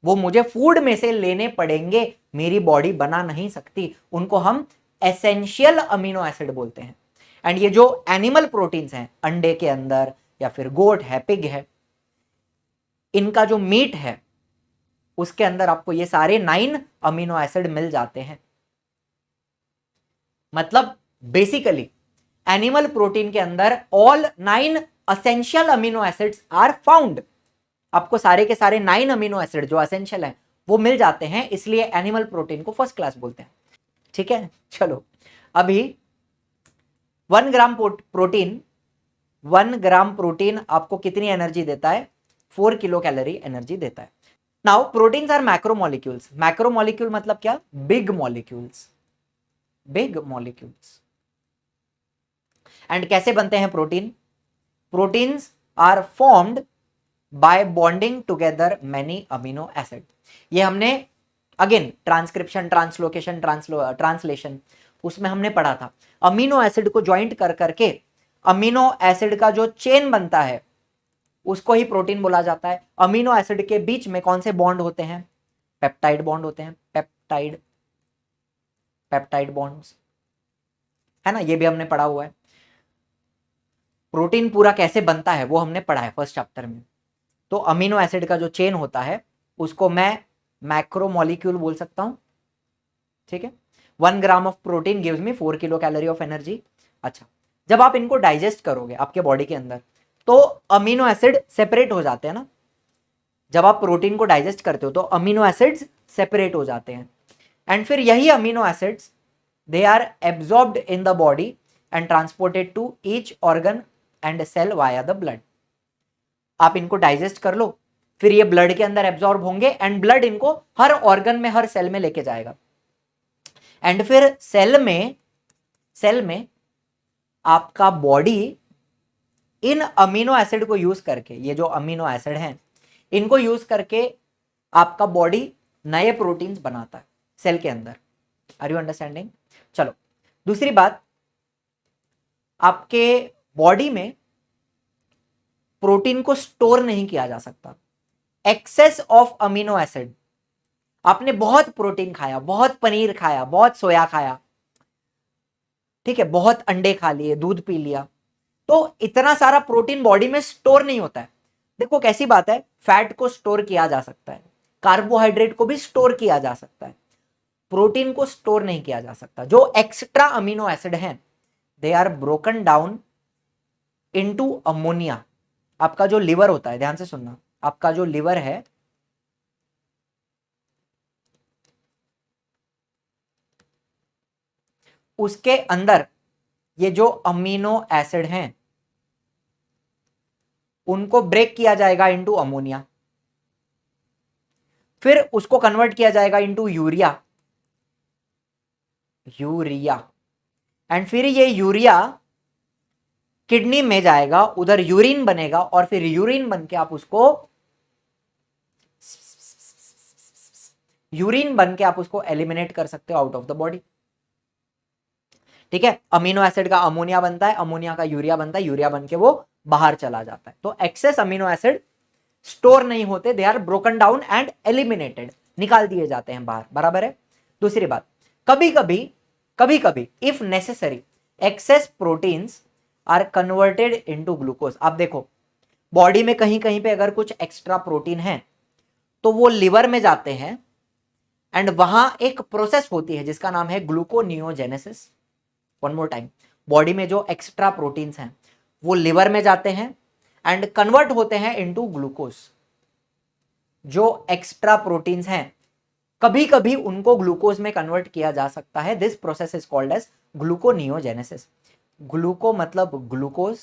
वो मुझे फूड में से लेने पड़ेंगे, मेरी बॉडी बना नहीं सकती। उनको हम एसेंशियल अमीनो एसिड बोलते हैं। एंड ये जो एनिमल प्रोटीन्स हैं, अंडे के अंदर या फिर गोट है, पिग है, इनका जो मीट है उसके अंदर आपको ये सारे 9 अमीनो एसिड मिल जाते हैं। मतलब बेसिकली एनिमल प्रोटीन के अंदर all 9 essential amino acids are found. आपको सारे के सारे 9 अमीनो एसिड जो एसेंशियल हैं वो मिल जाते हैं, इसलिए एनिमल प्रोटीन को फर्स्ट क्लास बोलते हैं। ठीक है, चलो, अभी 1 ग्राम प्रोटीन आपको कितनी एनर्जी देता है? 4 किलो कैलोरी एनर्जी देता है। Now proteins are macromolecules. Macromolecule मतलब क्या? Big molecules. एंड कैसे बनते हैं protein? Proteins are formed by bonding together many amino acid. ये हमने अगेन ट्रांसक्रिप्शन, ट्रांसलोकेशन, ट्रांसलेशन, उसमें हमने पढ़ा था। अमीनो एसिड को ज्वाइंट कर करके अमीनो एसिड का जो चेन बनता है उसको ही प्रोटीन बोला जाता है। अमीनो एसिड के बीच में कौन से बॉन्ड होते हैं? पेप्टाइड बॉन्ड होते हैं। पेप्टाइड बॉन्ड्स, है ना, ये भी हमने पढ़ा हुआ है। प्रोटीन पूरा कैसे बनता है वो हमने पढ़ा है फर्स्ट चैप्टर में। तो अमीनो एसिड का जो चेन होता है उसको मैं मैक्रोमोलिक्यूल बोल सकता हूं। ठीक है, 1 gram of protein gives me 4 kilo calorie of energy. अच्छा, जब आप इनको डाइजेस्ट करोगे आपके बॉडी के अंदर तो अमीनो एसिड सेपरेट हो जाते हैं ना। जब आप प्रोटीन को डाइजेस्ट करते हो तो अमीनो एसिड्स सेपरेट हो जाते हैं, एंड फिर यही amino acids they are absorbed in the body and transported to each organ and cell via the blood. आप इनको डाइजेस्ट कर लो, फिर ये ब्लड के अंदर एब्जॉर्ब होंगे एंड ब्लड इनको हर ऑर्गन में, हर सेल में लेके जाएगा। एंड फिर सेल में आपका बॉडी इन अमीनो एसिड को यूज करके, ये जो अमीनो एसिड हैं इनको यूज करके आपका बॉडी नए प्रोटीन्स बनाता है सेल के अंदर। Are you understanding? चलो दूसरी बात, आपके बॉडी में प्रोटीन को स्टोर नहीं किया जा सकता। एक्सेस ऑफ अमीनो एसिड, आपने बहुत प्रोटीन खाया, बहुत पनीर खाया, बहुत सोया खाया, ठीक है, बहुत अंडे खा लिए, दूध पी लिया, तो इतना सारा प्रोटीन बॉडी में स्टोर नहीं होता है। देखो कैसी बात है, फैट को स्टोर किया जा सकता है, कार्बोहाइड्रेट को भी स्टोर किया जा सकता है, प्रोटीन को स्टोर नहीं किया जा सकता। जो एक्स्ट्रा अमीनो एसिड हैं they are broken down into ammonia. आपका जो लिवर होता है, ध्यान से सुनना, आपका जो लिवर है उसके अंदर ये जो अमीनो एसिड हैं उनको ब्रेक किया जाएगा इनटू अमोनिया, फिर उसको कन्वर्ट किया जाएगा इनटू यूरिया एंड फिर ये यूरिया किडनी में जाएगा, उधर यूरिन बनेगा और फिर यूरिन बन के आप उसको एलिमिनेट कर सकते हो आउट ऑफ द बॉडी। ठीक है, अमीनो एसिड का अमोनिया बनता है, अमोनिया का यूरिया बनता है, यूरिया बन के वो बाहर चला जाता है। तो एक्सेस अमीनो एसिड स्टोर नहीं होते, they are broken down and eliminated, निकाल दिए जाते हैं बाहर, बराबर है। दूसरी बात, कभी कभी if necessary excess proteins are converted into glucose. आप देखो बॉडी में कहीं कहीं पे अगर कुछ एक्स्ट्रा प्रोटीन है तो वो लिवर में जाते हैं एंड वहां एक प्रोसेस होती है जिसका नाम है gluconeogenesis. One more time, body में जो एक्स्ट्रा प्रोटीन्स हैं वो लिवर में जाते हैं एंड कन्वर्ट होते हैं इनटू ग्लूकोज। जो एक्स्ट्रा प्रोटीन्स हैं कभी कभी उनको ग्लूकोज में कन्वर्ट किया जा सकता है। This process is called as gluconeogenesis. Gluco मतलब ग्लूकोज,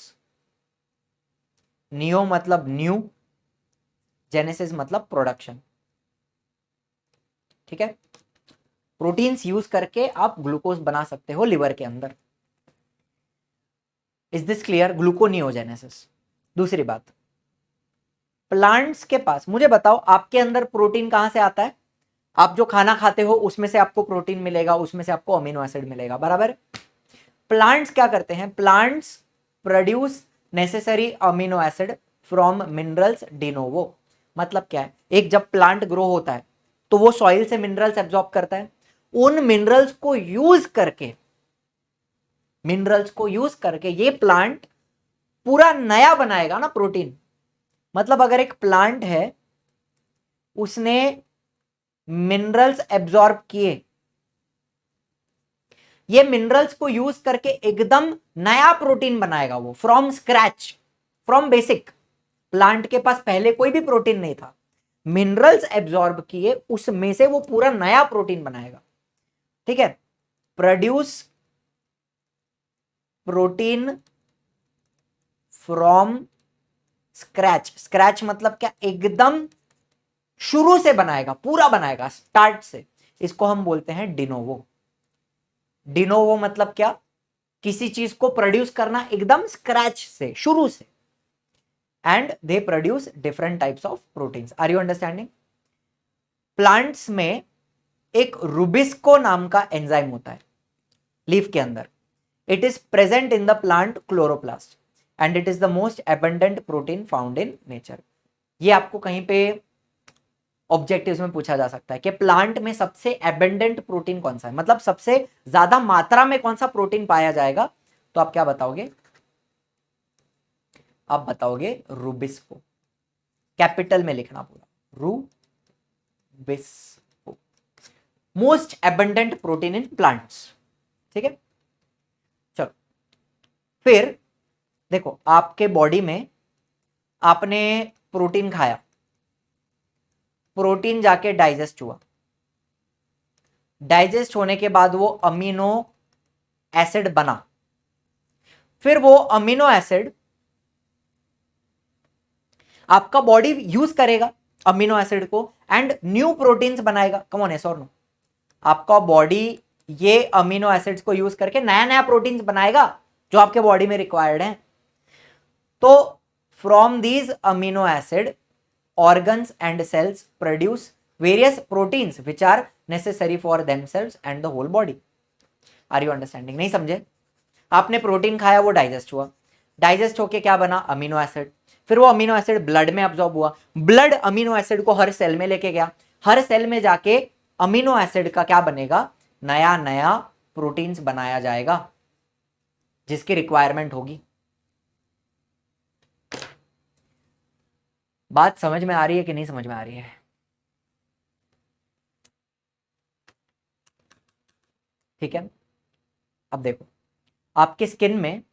नियो मतलब न्यू, जेनेसिस मतलब प्रोडक्शन। ठीक है, प्रोटीन्स यूज करके आप ग्लूकोज बना सकते हो लिवर के अंदर। Is this clear? ग्लूकोनियोजेनेसिस। दूसरी बात, प्लांट्स के पास, मुझे बताओ आपके अंदर प्रोटीन कहां से आता है? आप जो खाना खाते हो उसमें से आपको प्रोटीन मिलेगा, उसमें से आपको अमीनो एसिड मिलेगा, बराबर। प्लांट्स क्या करते हैं? Plants produce necessary amino acid from minerals de novo. मतलब क्या है, एक जब प्लांट ग्रो होता है तो वो सॉइल से मिनरल्स एब्जॉर्ब करता है, उन मिनरल्स को यूज करके ये प्लांट पूरा नया बनाएगा ना प्रोटीन। मतलब अगर एक प्लांट है उसने मिनरल्स एब्जॉर्ब किए, ये मिनरल्स को यूज करके एकदम नया प्रोटीन बनाएगा वो, from scratch, from basic. Plant के पास पहले कोई भी प्रोटीन नहीं था, मिनरल्स एब्जॉर्ब किए उसमें से वो पूरा नया प्रोटीन बनाएगा। ठीक है, produce protein from scratch. Scratch मतलब क्या? एकदम शुरू से बनाएगा, पूरा बनाएगा स्टार्ट से। इसको हम बोलते हैं डिनोवो। डिनोवो मतलब क्या? किसी चीज को प्रोड्यूस करना एकदम स्क्रैच से, शुरू से। And they produce different types of proteins. Are you understanding? Plants में एक रुबिस्को नाम का एंजाइम होता है लीफ के अंदर। It is present in the plant chloroplast and it is the most abundant protein found in nature. ये आपको कहीं पे ऑब्जेक्टिव्स में पूछा जा सकता है कि प्लांट में सबसे एबंडेंट प्रोटीन कौन सा है, मतलब सबसे ज्यादा मात्रा में कौन सा प्रोटीन पाया जाएगा। तो आप क्या बताओगे? आप बताओगे रुबिस्को। कैपिटल में लिखना पूरा, Rubisco, most abundant protein in plants. ठीक है, चलो फिर देखो, आपके बॉडी में आपने प्रोटीन खाया, प्रोटीन जाके डाइजेस्ट हुआ, डाइजेस्ट होने के बाद वो अमीनो एसिड बना, फिर वो अमीनो एसिड आपका बॉडी यूज करेगा अमीनो एसिड को एंड न्यू प्रोटीन्स बनाएगा। कम ऑन, यस और नो? आपका बॉडी ये अमीनो एसिड्स को यूज करके नया नया प्रोटीन्स बनाएगा जो आपके बॉडी में रिक्वायर्ड है। तो from these amino acid organs and cells produce various proteins which are necessary for themselves and the whole body. Are you understanding? नहीं समझे? आपने प्रोटीन खाया, वो डाइजेस्ट हुआ, डाइजेस्ट होके क्या बना? Amino acid. फिर वो अमीनो एसिड ब्लड में अब्सॉर्ब हुआ, ब्लड अमीनो एसिड को हर सेल में लेके गया, हर सेल में जाके अमीनो एसिड का क्या बनेगा? नया नया प्रोटीन्स बनाया जाएगा जिसकी रिक्वायरमेंट होगी। बात समझ में आ रही है कि नहीं समझ में आ रही है? ठीक है, अब देखो, आपके स्किन में,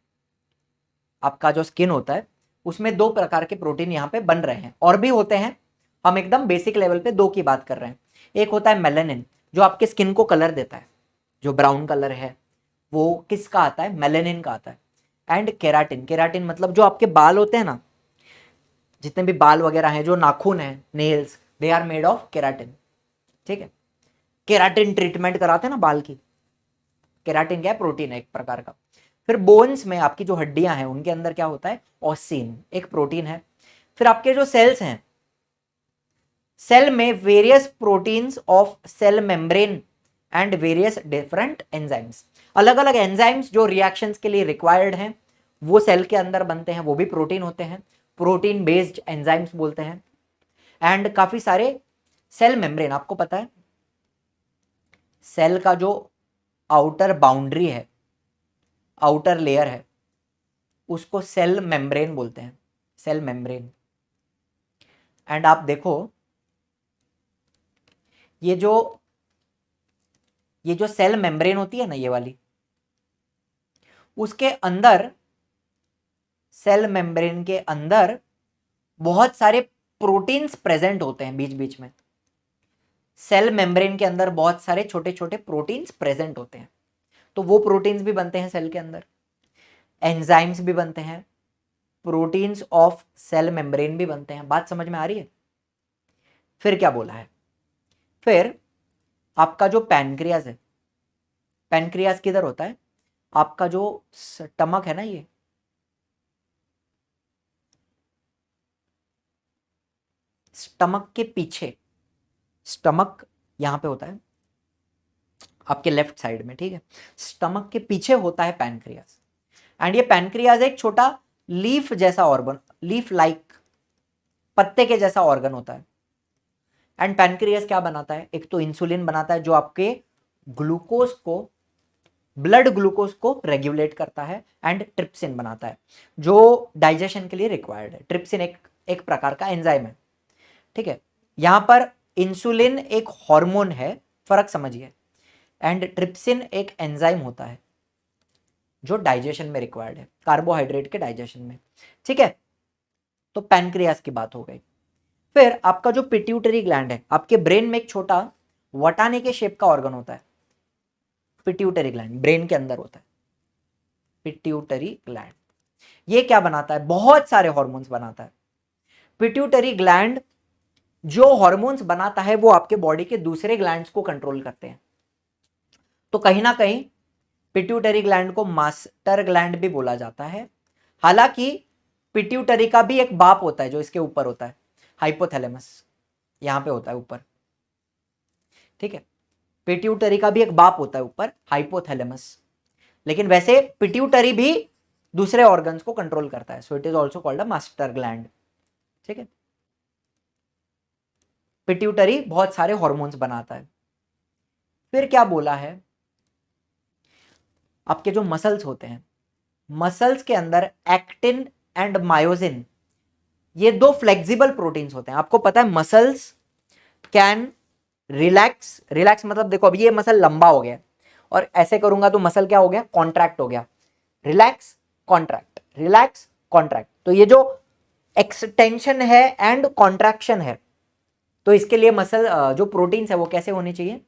आपका जो स्किन होता है उसमें दो प्रकार के प्रोटीन यहाँ पे बन रहे हैं, और भी होते हैं, हम एकदम बेसिक लेवल पे दो की बात कर रहे हैं। एक होता है मेलानिन, जो आपके स्किन को कलर देता है, जो ब्राउन कलर है वो किसका आता है? मेलानिन का आता है। एंड केराटिन, केराटिन मतलब जो आपके बाल होते हैं ना, जितने भी बाल वगैरह हैं, जो नाखून है, nails, they are made of keratin. ठीक है, केराटिन ट्रीटमेंट कराते हैं ना बाल की, केराटिन क्या है? प्रोटीन है एक प्रकार का। फिर बोन्स में, आपकी जो हड्डियां हैं उनके अंदर क्या होता है? ऑसिन, एक प्रोटीन है। फिर आपके जो सेल्स हैं, सेल में various proteins of cell membrane and various different enzymes, अलग अलग एंजाइम्स जो रिएक्शंस के लिए रिक्वायर्ड हैं वो सेल के अंदर बनते हैं, वो भी प्रोटीन होते हैं, प्रोटीन बेस्ड एंजाइम्स बोलते हैं। एंड काफी सारे सेल मेम्ब्रेन, आपको पता है सेल का जो आउटर बाउंड्री है, आउटर लेयर है, उसको सेल मेम्ब्रेन बोलते हैं, सेल मेम्ब्रेन। एंड आप देखो, ये जो सेल मेम्ब्रेन होती है ना, ये वाली, उसके अंदर, सेल मेम्ब्रेन के अंदर बहुत सारे प्रोटीन्स प्रेजेंट होते हैं बीच बीच में। सेल मेम्ब्रेन के अंदर बहुत सारे छोटे छोटे प्रोटीन्स प्रेजेंट होते हैं, तो वो प्रोटीन्स भी बनते हैं सेल के अंदर, एंजाइम्स भी बनते हैं, प्रोटीन्स ऑफ सेल मेम्ब्रेन भी बनते हैं। बात समझ में आ रही है? फिर क्या बोला है? फिर आपका जो पैनक्रियाज है, पैनक्रियाज किधर होता है? आपका जो स्टमक है ना, ये स्टमक के पीछे, स्टमक यहां पे होता है आपके लेफ्ट साइड में, ठीक है, स्टमक के पीछे होता है पैनक्रियाज। एंड ये पैनक्रियाज एक छोटा लीफ जैसा ऑर्गन, लीफ लाइक, पत्ते के जैसा ऑर्गन होता है। एंड पैनक्रियाज क्या बनाता है? एक तो इंसुलिन बनाता है जो आपके ग्लूकोज को, ब्लड ग्लूकोज को रेगुलेट करता है, एंड ट्रिप्सिन बनाता है जो डाइजेशन के लिए रिक्वायर्ड है। ट्रिप्सिन एक प्रकार का एंजाइम है, ठीक है। यहां पर इंसुलिन एक हार्मोन है, फर्क समझिए, एंड ट्रिप्सिन एक एंजाइम होता है जो डाइजेशन में रिक्वायर्ड है, कार्बोहाइड्रेट के डाइजेशन में, ठीक है। तो पैनक्रियास की बात हो गई। फिर आपका जो पिट्यूटरी ग्लैंड है, आपके ब्रेन में एक छोटा वटाने के शेप का ऑर्गन होता है, पिट्यूटरी ग्लैंड ब्रेन के अंदर होता है, पिट्यूटरी ग्लैंड। ये क्या बनाता है? बहुत सारे हॉर्मोन्स बनाता है। पिट्यूटरी ग्लैंड जो हॉर्मोन्स बनाता है वो आपके बॉडी के दूसरे ग्लैंड्स को कंट्रोल करते हैं। तो कहीं ना कहीं पिट्यूटरी ग्लैंड को मास्टर ग्लैंड भी बोला जाता है। हालांकि पिट्यूटरी का भी एक बाप होता है जो इसके ऊपर होता है, हाइपोथैलेमस, यहां पे होता है ऊपर, ठीक है। पिट्यूटरी का भी एक बाप होता है ऊपर, हाइपोथैलेमस, लेकिन वैसे पिट्यूटरी भी दूसरे ऑर्गन्स को कंट्रोल करता है, so it is also called a master gland, ठीक है। पिट्यूटरी बहुत सारे हॉर्मोन्स बनाता है। फिर क्या बोला है? आपके जो मसल्स होते हैं, मसल्स के अंदर एक्टिन एंड मायोसिन, ये दो फ्लेक्सिबल प्रोटीन्स होते हैं। आपको पता है मसल्स कैन रिलैक्स, रिलैक्स मतलब देखो अब ये मसल लंबा हो गया और ऐसे करूंगा तो मसल क्या हो गया? कॉन्ट्रैक्ट हो गया, रिलैक्स कॉन्ट्रैक्ट, रिलैक्स कॉन्ट्रैक्ट। तो ये जो एक्सटेंशन है एंड कॉन्ट्रैक्शन है, तो इसके लिए मसल जो प्रोटीन्स है वो कैसे होने चाहिए?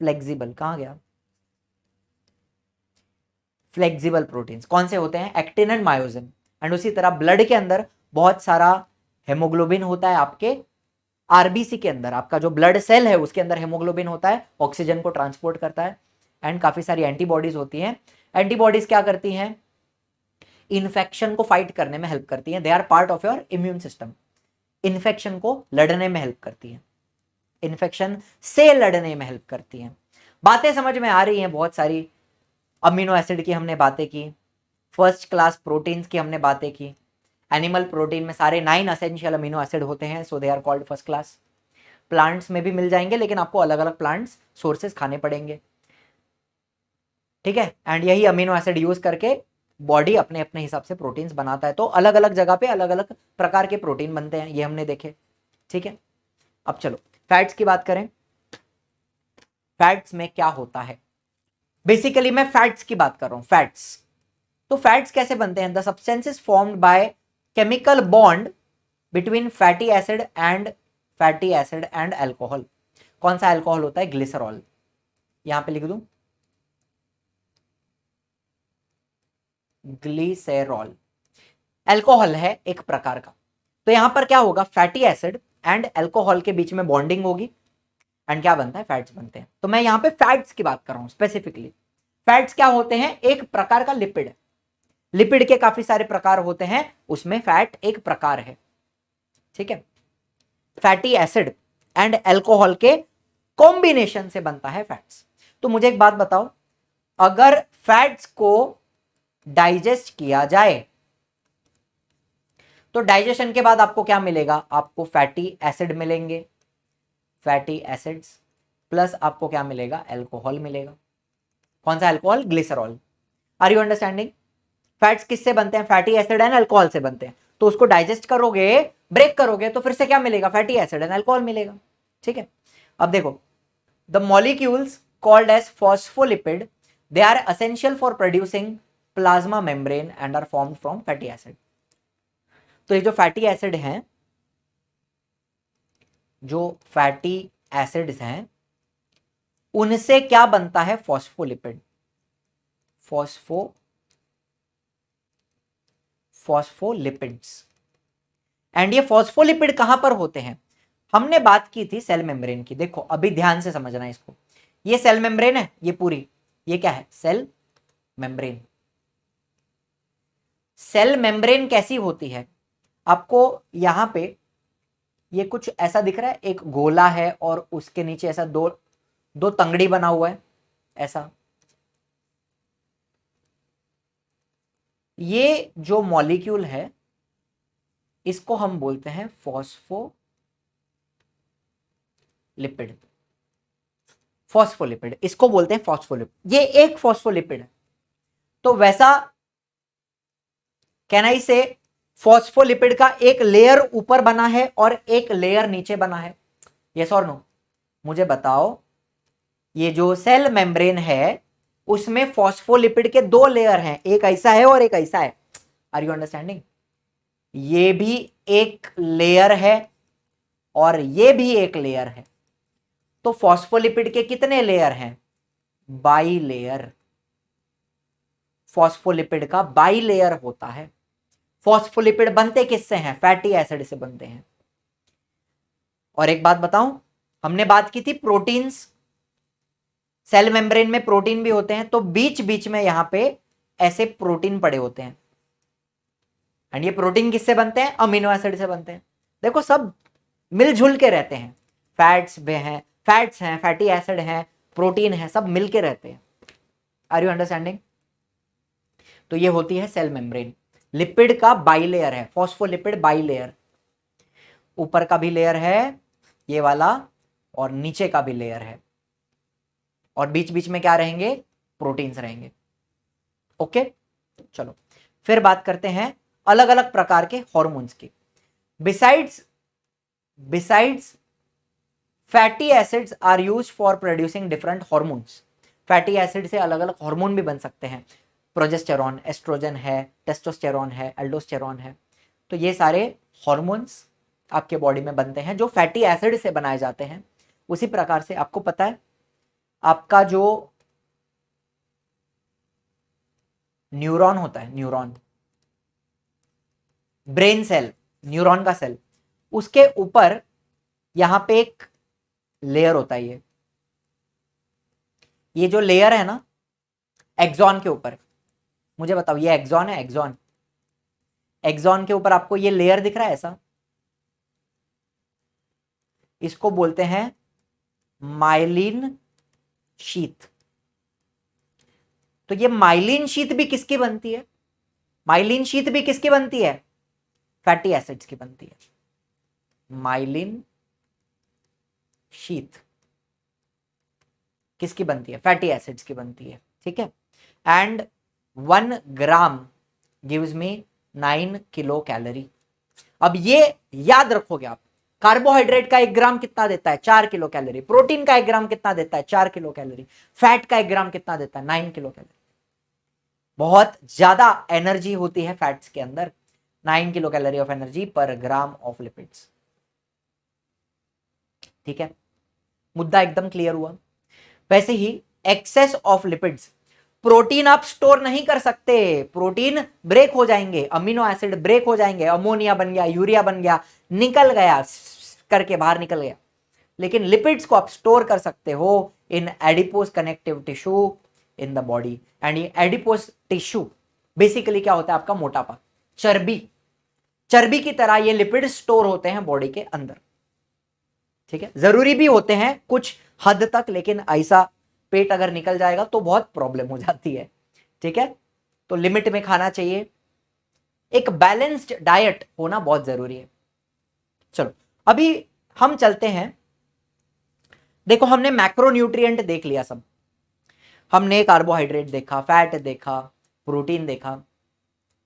फ्लेक्सिबल। कहां गया? फ्लेक्सिबल प्रोटीन्स कौन से होते हैं? Actin and myosin. एंड उसी तरह ब्लड के अंदर बहुत सारा हेमोग्लोबिन होता है, आपके आरबीसी के अंदर, आपका जो ब्लड सेल है उसके अंदर हेमोग्लोबिन होता है, ऑक्सीजन को ट्रांसपोर्ट करता है। एंड काफी सारी एंटीबॉडीज होती हैं। एंटीबॉडीज क्या करती हैं? इन्फेक्शन को फाइट करने में हेल्प करती हैं। They are part of your immune system. Infection को लड़ने में हेल्प करती हैं, इन्फेक्शन से लड़ने में हेल्प करती हैं। बातें समझ में आ रही हैं? बहुत सारी अमीनो एसिड की हमने बातें की, फर्स्ट क्लास प्रोटीन्स की हमने बातें की। एनिमल प्रोटीन में सारे 9 एसेंशियल अमीनो एसिड होते हैं, so they are called first class. Plants में भी मिल जाएंगे, लेकिन आपको अलग अलग प्लांट्स सोर्सेस खाने पड़ेंगे, ठीक है। एंड यही अमीनो एसिड यूज करके बॉडी अपने अपने हिसाब से प्रोटीन्स बनाता है। तो अलग अलग जगह पे अलग अलग प्रकार के प्रोटीन बनते हैं, ये हमने देखे, ठीक है। अब चलो फैट्स की बात करें। फैट्स में क्या होता है? बेसिकली मैं फैट्स की बात कर रहा हूं, फैट्स। तो फैट्स कैसे बनते हैं? The substances formed by chemical bond between fatty acid and alcohol. कौन सा अल्कोहल होता है? ग्लिसरॉल। यहां पे लिख दूं ग्लिसरॉल। अल्कोहल है एक प्रकार का। तो यहां पर क्या होगा? फैटी एसिड एंड अल्कोहल के बीच में बॉन्डिंग होगी एंड क्या बनता है? फैट्स बनते हैं। तो मैं यहां पे फैट्स की बात कर रहा हूं स्पेसिफिकली। फैट्स क्या होते हैं? एक प्रकार का लिपिड। लिपिड के काफी सारे प्रकार होते हैं, उसमें फैट एक प्रकार है, ठीक है। फैटी एसिड एंड अल्कोहल के कॉम्बिनेशन से बनता है फैट्स। तो मुझे एक बात बताओ, अगर फैट्स को डाइजेस्ट किया जाए तो डाइजेशन के बाद आपको क्या मिलेगा? आपको फैटी एसिड मिलेंगे, फैटी एसिड्स प्लस आपको क्या मिलेगा? अल्कोहल मिलेगा। कौन सा alcohol? Glycerol. Are you understanding? Fats किससे बनते हैं? फैटी एसिड एंड अल्कोहल से बनते हैं। तो उसको डाइजेस्ट करोगे, ब्रेक करोगे, तो फिर से क्या मिलेगा? फैटी एसिड एंड अल्कोहल मिलेगा, ठीक है। अब देखो, the molecules called as phospholipid, they are essential for producing plasma membrane and are formed from fatty acid. तो ये जो फैटी एसिड हैं, जो फैटी एसिड्स हैं, उनसे क्या बनता है? फॉस्फोलिपिड। फॉस्फोलिपिड्स। एंड ये फॉस्फोलिपिड कहां पर होते हैं? हमने बात की थी सेल मेम्ब्रेन की। देखो अभी ध्यान से समझना है इसको। ये सेल मेम्ब्रेन है, ये पूरी, ये क्या है? Cell membrane. सेल मेम्ब्रेन कैसी होती है? आपको यहां पे ये कुछ ऐसा दिख रहा है, एक गोला है और उसके नीचे ऐसा दो दो तंगड़ी बना हुआ है ऐसा। ये जो मॉलिक्यूल है इसको हम बोलते हैं फॉस्फोलिपिड। फॉस्फोलिपिड इसको बोलते हैं फॉस्फोलिपिड। ये एक फॉस्फोलिपिड है। तो वैसा कैन आई से फॉस्फोलिपिड का एक लेयर ऊपर बना है और एक लेयर नीचे बना है? यस और नो? मुझे बताओ, ये जो सेल मेम्ब्रेन है उसमें फॉस्फोलिपिड के 2 लेयर हैं, एक ऐसा है और एक ऐसा है। Are you understanding? ये भी एक लेयर है और ये भी एक लेयर है। तो फॉस्फोलिपिड के कितने लेयर हैं? By layer. फॉस्फोलिपिड का बाई लेयर होता है। फॉस्फोलिपिड बनते किससे हैं? फैटी एसिड से बनते हैं। और एक बात बताऊं, हमने बात की थी प्रोटीन्स। सेल मेम्ब्रेन में प्रोटीन भी होते हैं, तो बीच बीच में यहां पे ऐसे प्रोटीन पड़े होते हैं। एंड ये प्रोटीन किससे बनते हैं? अमीनो एसिड से बनते हैं। देखो सब मिलजुल के रहते हैं। फैट्स भी हैं, फैट्स हैं, फैटी एसिड हैं, प्रोटीन है, सब मिलके रहते हैं। Are you understanding? तो ये होती है सेल मेम्ब्रेन। लिपिड का बाइलेयर है, फॉस्फोलिपिड बाइलेयर। ऊपर का भी लेयर है ये वाला और नीचे का भी लेयर है, और बीच बीच में क्या रहेंगे? प्रोटीन्स रहेंगे। ओके, चलो फिर बात करते हैं अलग अलग प्रकार के हॉर्मोन्स की। Besides fatty acids are used for producing different hormones. Fatty acid से अलग अलग हार्मोन भी बन सकते हैं। प्रोजेस्टेरॉन, एस्ट्रोजन है, टेस्टोस्टेरॉन है, एल्डोस्टेरॉन है। तो ये सारे हॉर्मोन्स आपके बॉडी में बनते हैं जो फैटी एसिड से बनाए जाते हैं। उसी प्रकार से आपको पता है आपका जो न्यूरॉन होता है, न्यूरॉन, ब्रेन सेल, न्यूरॉन का सेल, उसके ऊपर यहां पे एक लेयर होता है, ये जो लेयर है ना एक्सॉन के ऊपर, मुझे बताओ ये एक्सॉन है, एक्सॉन, एक्सॉन के ऊपर आपको ये लेयर दिख रहा है ऐसा, इसको बोलते हैं माइलिन शीथ। तो ये माइलिन शीथ भी किसकी बनती है? माइलिन शीथ भी किसकी बनती है? फैटी एसिड्स की बनती है। माइलिन शीथ किसकी बनती है? फैटी एसिड्स की बनती है, ठीक है। And 1 gram gives me 9 kilo calorie. अब ये याद रखोगे आप, कार्बोहाइड्रेट का 1 ग्राम कितना देता है? 4 किलो कैलोरी। प्रोटीन का 1 ग्राम कितना देता है? 4 किलो कैलोरी। फैट का 1 ग्राम कितना देता है? 9 किलो कैलोरी। बहुत ज्यादा एनर्जी होती है फैट्स के अंदर, 9 किलो कैलोरी ऑफ एनर्जी पर ग्राम ऑफ लिपिड्स, ठीक है। मुद्दा एकदम क्लियर हुआ। वैसे ही एक्सेस ऑफ लिपिड्स, प्रोटीन आप स्टोर नहीं कर सकते, प्रोटीन ब्रेक हो जाएंगे, अमीनो एसिड ब्रेक हो जाएंगे, अमोनिया बन गया, यूरिया बन गया, निकल गया करके बाहर निकल गया। लेकिन लिपिड्स को आप स्टोर कर सकते हो in adipose connective tissue in the body. And ये एडिपोज टिश्यू बेसिकली क्या होता है? आपका मोटापा, चर्बी, चर्बी की तरह ये लिपिड स्टोर होते हैं बॉडी के अंदर, ठीक है। जरूरी भी होते हैं कुछ हद तक, लेकिन ऐसा पेट अगर निकल जाएगा तो बहुत प्रॉब्लम हो जाती है, ठीक है। तो लिमिट में खाना चाहिए, एक बैलेंस्ड डाइट होना बहुत जरूरी है। चलो अभी हम चलते हैं, देखो हमने मैक्रोन्यूट्रिएंट देख लिया सब, हमने कार्बोहाइड्रेट देखा, फैट देखा, प्रोटीन देखा,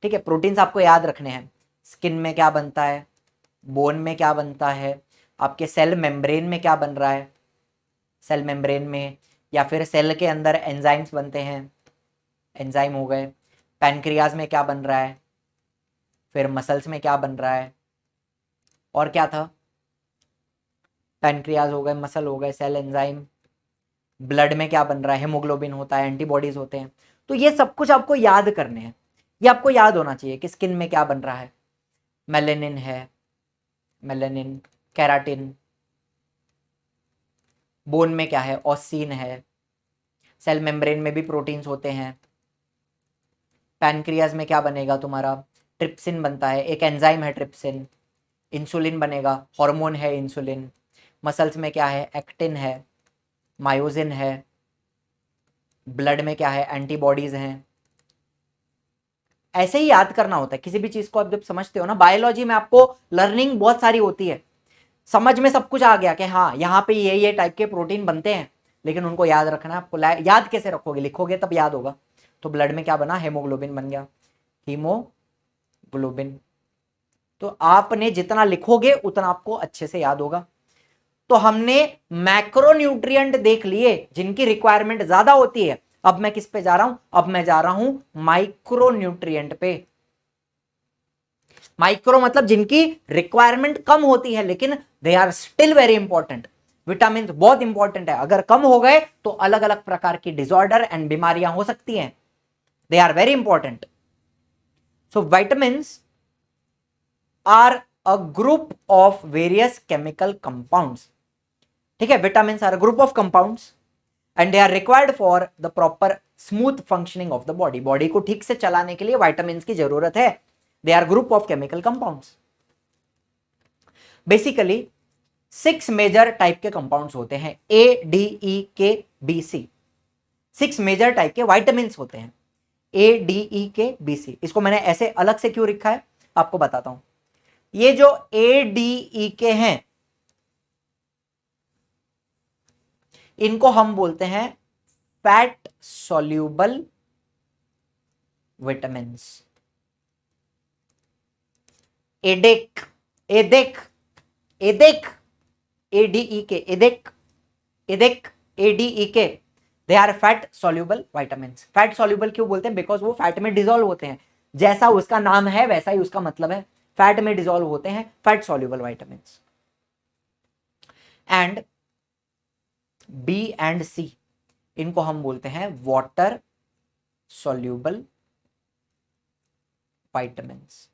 ठीक है। प्रोटीन्स आपको याद रखने हैं, स्किन में क्या बनता है, बोन में क्या बनता है, आपके सेल मेम्ब्रेन में क्या बन रहा है, सेल मेम्ब्रेन में, या फिर सेल के अंदर एंजाइम्स बनते हैं, एंजाइम हो गए, पैनक्रियाज में क्या बन रहा है, फिर मसल्स में क्या बन रहा है, और क्या था, पैनक्रियाज हो गए, मसल हो गए, सेल एंजाइम, ब्लड में क्या बन रहा है, हेमोग्लोबिन होता है, एंटीबॉडीज होते हैं। तो ये सब कुछ आपको याद करने हैं, ये आपको याद होना चाहिए कि स्किन में क्या बन रहा है, मेलेनिन है, मेलेनिन, केराटिन, बोन में क्या है, ऑसिन है, सेल मेम्ब्रेन में भी प्रोटीन्स होते हैं, पैनक्रियाज में क्या बनेगा तुम्हारा, ट्रिप्सिन बनता है, एक एंजाइम है ट्रिप्सिन, इंसुलिन बनेगा, हार्मोन है इंसुलिन, मसल्स में क्या है, एक्टिन है, मायोसिन है, ब्लड में क्या है, एंटीबॉडीज हैं। ऐसे ही याद करना होता है किसी भी चीज को। आप जब समझते हो ना, बायोलॉजी में आपको लर्निंग बहुत सारी होती है, समझ में सब कुछ आ गया कि हाँ यहाँ पे ये टाइप के प्रोटीन बनते हैं, लेकिन उनको याद रखना है आपको। याद कैसे रखोगे? लिखोगे तब याद होगा। तो ब्लड में क्या बना, हेमोग्लोबिन बन गया, हीमोग्लोबिन। तो आपने जितना लिखोगे उतना आपको अच्छे से याद होगा। तो हमने मैक्रोन्यूट्रिएंट देख लिए जिनकी रिक्वायरमेंट ज्यादा होती है। अब मैं किस पे जा रहा हूं? अब मैं जा रहा हूं माइक्रोन्यूट्रिएंट पे। माइक्रो मतलब जिनकी रिक्वायरमेंट कम होती है, लेकिन they are still very important. Vitamin बहुत इंपॉर्टेंट है, अगर कम हो गए तो अलग अलग प्रकार की डिसऑर्डर एंड बीमारियां हो सकती हैं। They are very important. So vitamins are a group of various chemical compounds, ठीक है। Vitamins are a group of compounds and they are required for the proper smooth functioning of the body. Body को ठीक से चलाने के लिए vitamins की जरूरत है। They are group of chemical compounds. Basically 6 major type के कंपाउंड्स होते हैं, A D E K B C. 6 major type के विटामिन्स होते हैं, A D E K B सी। इसको मैंने ऐसे अलग से क्यों लिखा है आपको बताता हूं। ये जो ए डी ई के हैं इनको हम बोलते हैं fat soluble vitamins. ADEK, ADEK, ADEK, A D E K, ADEK, ADEK, A D E K, they are fat soluble vitamins. Fat soluble क्यों बोलते हैं? बिकॉज वो फैट में डिसॉल्व होते हैं, जैसा उसका नाम है वैसा ही उसका मतलब है, फैट में डिसॉल्व होते हैं, fat soluble vitamins. And B and C इनको हम बोलते हैं वाटर सॉल्यूबल विटामिन्स।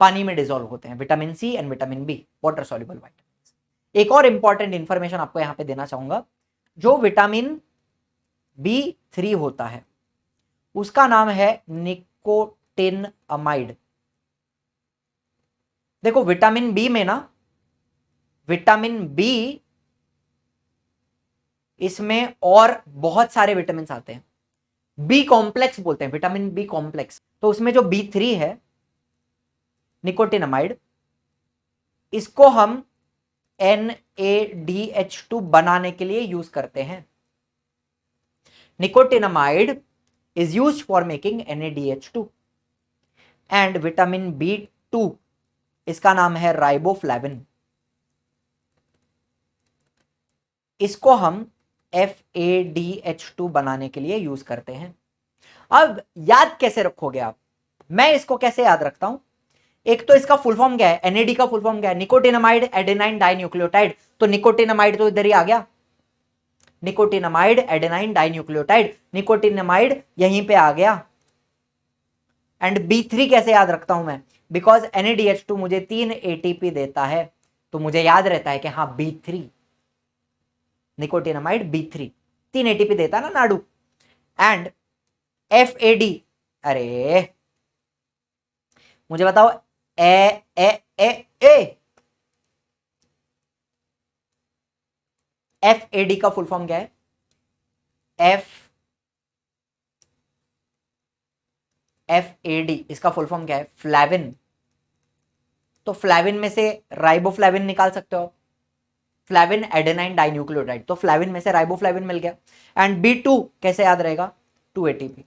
पानी में डिसॉल्व होते हैं, vitamin C and vitamin B, water soluble vitamins. एक और इंपॉर्टेंट इंफॉर्मेशन आपको यहां पे देना चाहूंगा, जो विटामिन B3 होता है उसका नाम है निकोटिनअमाइड। देखो विटामिन बी में ना, विटामिन बी इसमें और बहुत सारे विटामिन आते हैं, बी कॉम्प्लेक्स बोलते हैं, विटामिन बी कॉम्प्लेक्स। तो उसमें जो B3 है निकोटिनमाइड, इसको हम NADH2 बनाने के लिए यूज करते हैं। Nicotinamide is used for making NADH2 and vitamin B2 इसका नाम है राइबोफ्लेविन, इसको हम FADH2 बनाने के लिए यूज करते हैं। अब याद कैसे रखोगे आप, मैं इसको कैसे याद रखता हूं, एक तो इसका फुल फॉर्म क्या है, NAD का फुल फॉर्म क्या है, निकोटिनमाइड एडेनाइन डाइन्यूक्लियोटाइड। तो निकोटिनमाइड तो इधर ही आ गया, निकोटिनमाइड एडेनाइन डाइन्यूक्लियोटाइड, निकोटिनमाइड यहीं पे आ गया। एंड B3 कैसे याद रखता हूं मैं, बिकॉज NADH2 मुझे 3 ATP देता है, तो मुझे याद रहता है कि हाँ B3, निकोटिनमाइड B3 3 ATP देता ना नाडू। एंड FAD, अरे मुझे बताओ ए ए ए ए FAD का फुल फॉर्म क्या है, FAD इसका फुल फॉर्म क्या है, फ्लैविन। तो फ्लैविन में से राइबोफ्लैविन निकाल सकते हो, फ्लैविन एडेनाइन डाइन्यूक्लियोटाइड, तो फ्लैविन में से राइबोफ्लैविन मिल गया। एंड B2 कैसे याद रहेगा, 2 ATP,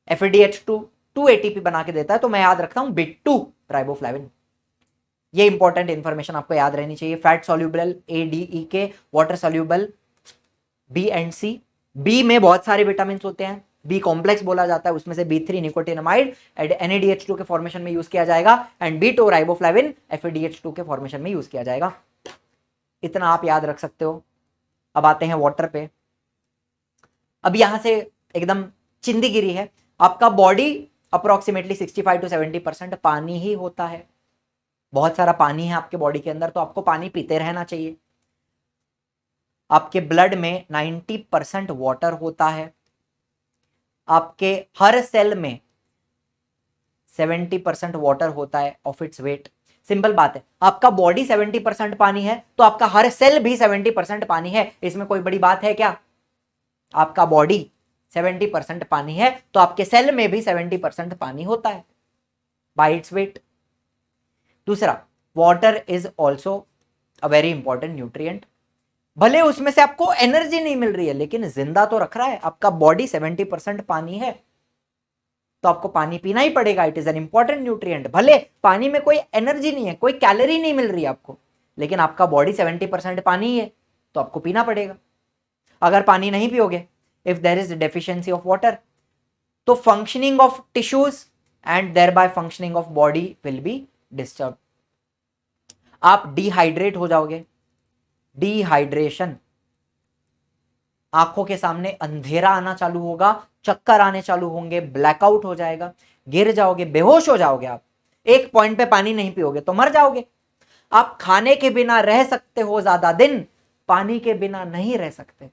FADH2 2 ATP बना के देता है, तो मैं याद रखता हूं B2 राइबोफ्लैविन। ये इंपॉर्टेंट इंफॉर्मेशन आपको याद रहनी चाहिए। Fat soluble ADEK, water soluble B and C। B में बहुत सारे विटामिन होते हैं, बी कॉम्प्लेक्स बोला जाता है, उसमें से B3 निकोटिनमाइड NADH2 के फॉर्मेशन में यूज किया जाएगा, एंड B2 राइबोफ्लैविन FADH2 के फॉर्मेशन में यूज किया जाएगा। इतना आप याद रख सकते हो। अब आते हैं वाटर पे। अब यहां से एकदम चिंदीगिरी है, आपका बॉडी अप्रोक्सीमेटली 65 to 70% पानी ही होता है, बहुत सारा पानी है आपके बॉडी के अंदर, तो आपको पानी पीते रहना चाहिए। आपके ब्लड में 90% वाटर होता है, आपके हर सेल में 70% वाटर होता है ऑफ इट्स वेट। सिंपल बात है, आपका बॉडी 70% पानी है तो आपका हर सेल भी 70% पानी है, इसमें कोई बड़ी बात है क्या। आपका बॉडी 70% पानी है तो आपके सेल में भी 70% पानी होता है बाय इट्स वेट। दूसरा, water is also a very important nutrient. भले उसमें से आपको एनर्जी नहीं मिल रही है लेकिन जिंदा तो रख रहा है, आपका बॉडी 70% पानी है तो आपको पानी पीना ही पड़ेगा, it is an important nutrient. भले पानी में कोई एनर्जी नहीं है, कोई कैलोरी नहीं मिल रही है आपको, लेकिन आपका बॉडी 70% पानी है तो आपको पीना पड़ेगा। अगर पानी नहीं पियोगे, if there is deficiency of water, तो functioning of tissues and thereby functioning of body will be disturb. आप डिहाइड्रेट हो जाओगे, डिहाइड्रेशन, आंखों के सामने अंधेरा आना चालू होगा, चक्कर आने चालू होंगे, ब्लैकआउट हो जाएगा, गिर जाओगे, बेहोश हो जाओगे। आप एक पॉइंट पे पानी नहीं पियोगे तो मर जाओगे। आप खाने के बिना रह सकते हो ज्यादा दिन, पानी के बिना नहीं रह सकते।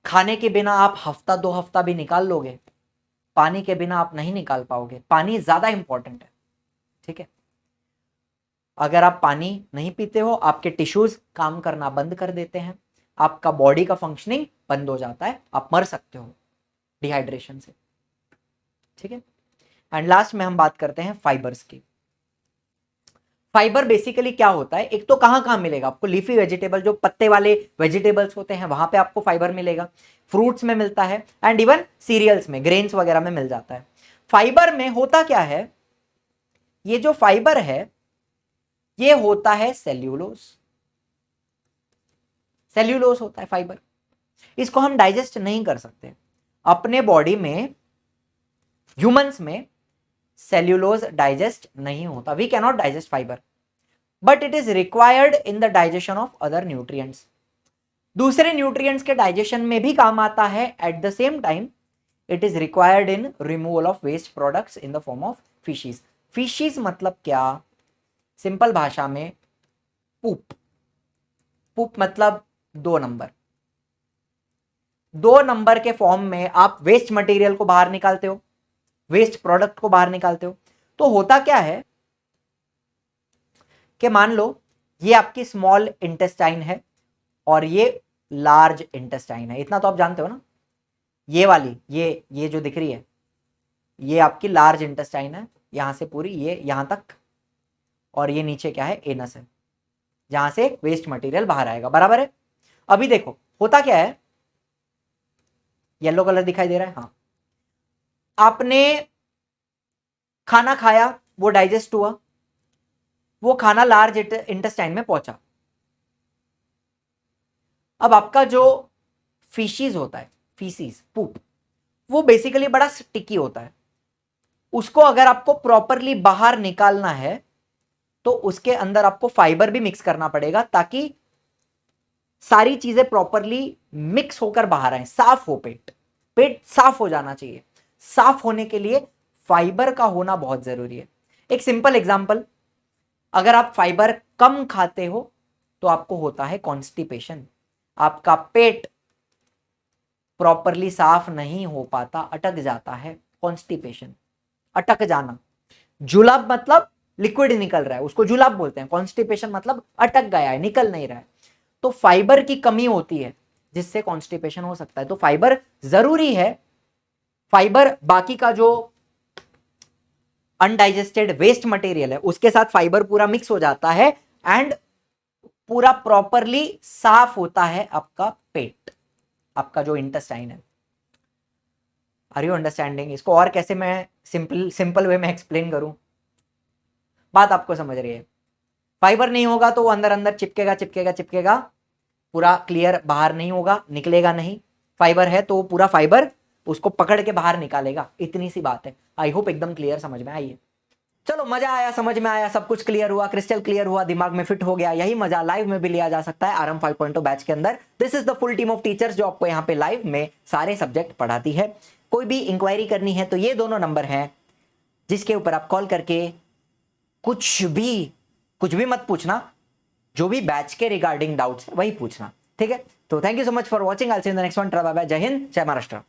खाने के बिना आप हफ्ता 2 हफ्ता भी निकाल लोगे, पानी के बिना आप नहीं निकाल पाओगे। पानी ज्यादा इंपॉर्टेंट है, ठीक है। अगर आप पानी नहीं पीते हो, आपके टिश्यूज काम करना बंद कर देते हैं, आपका बॉडी का फंक्शनिंग बंद हो जाता है, आप मर सकते हो डिहाइड्रेशन से, ठीक है। एंड लास्ट में हम बात करते हैं फाइबर्स की। फाइबर बेसिकली क्या होता है, एक तो कहां कहां मिलेगा आपको, लीफी वेजिटेबल, जो पत्ते वाले वेजिटेबल्स होते हैं वहां पे आपको फाइबर मिलेगा, फ्रूट्स में मिलता है, एंड इवन सीरियल्स में, ग्रेन्स वगैरह में मिल जाता है। फाइबर में होता क्या है, ये जो फाइबर है ये होता है सेल्यूलोज, सेल्यूलोज होता है फाइबर। इसको हम डाइजेस्ट नहीं कर सकते अपने बॉडी में, ह्यूमंस में सेल्यूलोज डाइजेस्ट नहीं होता, we cannot digest fibre, but it is required in the digestion of other nutrients. दूसरे न्यूट्रिएंट्स के डाइजेशन में भी काम आता है, at the same time it is required in removal of waste products in the form of faeces. Faeces मतलब क्या, simple भाषा में पूप। पूप मतलब 2 नंबर। 2 नंबर के फॉर्म में आप वेस्ट मटेरियल को बाहर निकालते हो, वेस्ट प्रोडक्ट को बाहर निकालते हो। तो होता क्या है कि मान लो ये आपकी स्मॉल इंटेस्टाइन है और ये लार्ज इंटेस्टाइन है, इतना तो आप जानते हो ना। ये वाली ये जो दिख रही है ये आपकी लार्ज इंटेस्टाइन है, यहां से पूरी ये यहां तक, और ये नीचे क्या है, एनस है, जहां से वेस्ट मटेरियल बाहर आएगा, बराबर है। अभी देखो होता क्या है, येलो कलर दिखाई दे रहा है, हाँ। आपने खाना खाया, वो डाइजेस्ट हुआ, वो खाना लार्ज इंटेस्टाइन में पहुंचा। अब आपका जो फीसीज होता है, फीसीज पूप, वो बेसिकली बड़ा स्टिकी होता है। उसको अगर आपको प्रॉपरली बाहर निकालना है तो उसके अंदर आपको फाइबर भी मिक्स करना पड़ेगा, ताकि सारी चीजें प्रॉपरली मिक्स होकर बाहर आए, साफ हो पेट साफ हो जाना चाहिए। साफ होने के लिए फाइबर का होना बहुत जरूरी है। एक सिंपल एग्जांपल, अगर आप फाइबर कम खाते हो तो आपको होता है कॉन्स्टिपेशन, आपका पेट प्रॉपरली साफ नहीं हो पाता, अटक जाता है, कॉन्स्टिपेशन, अटक जाना। जुलाब मतलब लिक्विड निकल रहा है, उसको जुलाब बोलते हैं। कॉन्स्टिपेशन मतलब अटक गया है, निकल नहीं रहा है। तो फाइबर की कमी होती है जिससे कॉन्स्टिपेशन हो सकता है। तो फाइबर जरूरी है। फाइबर बाकी का जो अनडाइजेस्टेड वेस्ट मटेरियल है उसके साथ फाइबर पूरा मिक्स हो जाता है एंड पूरा प्रॉपरली साफ होता है आपका पेट, आपका जो इंटेस्टाइन है। Are you understanding? इसको और कैसे मैं सिंपल वे में एक्सप्लेन करूं? बात आपको समझ रही है? फाइबर नहीं होगा तो वो अंदर अंदर चिपकेगा, पूरा क्लियर बाहर नहीं होगा, निकलेगा नहीं। फाइबर है तो पूरा फाइबर उसको पकड़ के बाहर निकालेगा, इतनी सी बात है। आई होप एकदम क्लियर समझ में आई है। चलो, मजा आया, समझ में आया, सब कुछ क्लियर हुआ, क्रिस्टल क्लियर हुआ, दिमाग में फिट हो गया। यही मजा लाइव में भी लिया जा सकता है RM 5.0 बैच के अंदर। This is the full team of teachers जो आपको यहाँ पे लाइव में सारे सब्जेक्ट पढ़ाती है। कोई भी इंक्वायरी करनी है तो ये दोनों नंबर हैं जिसके ऊपर आप कॉल करके कुछ भी मत पूछना, जो भी बैच के रिगार्डिंग डाउट्स वही पूछना, ठीक है? तो thank you so much for watching. I will see you in the next one. Bye bye, जय हिंद, जय महाराष्ट्र।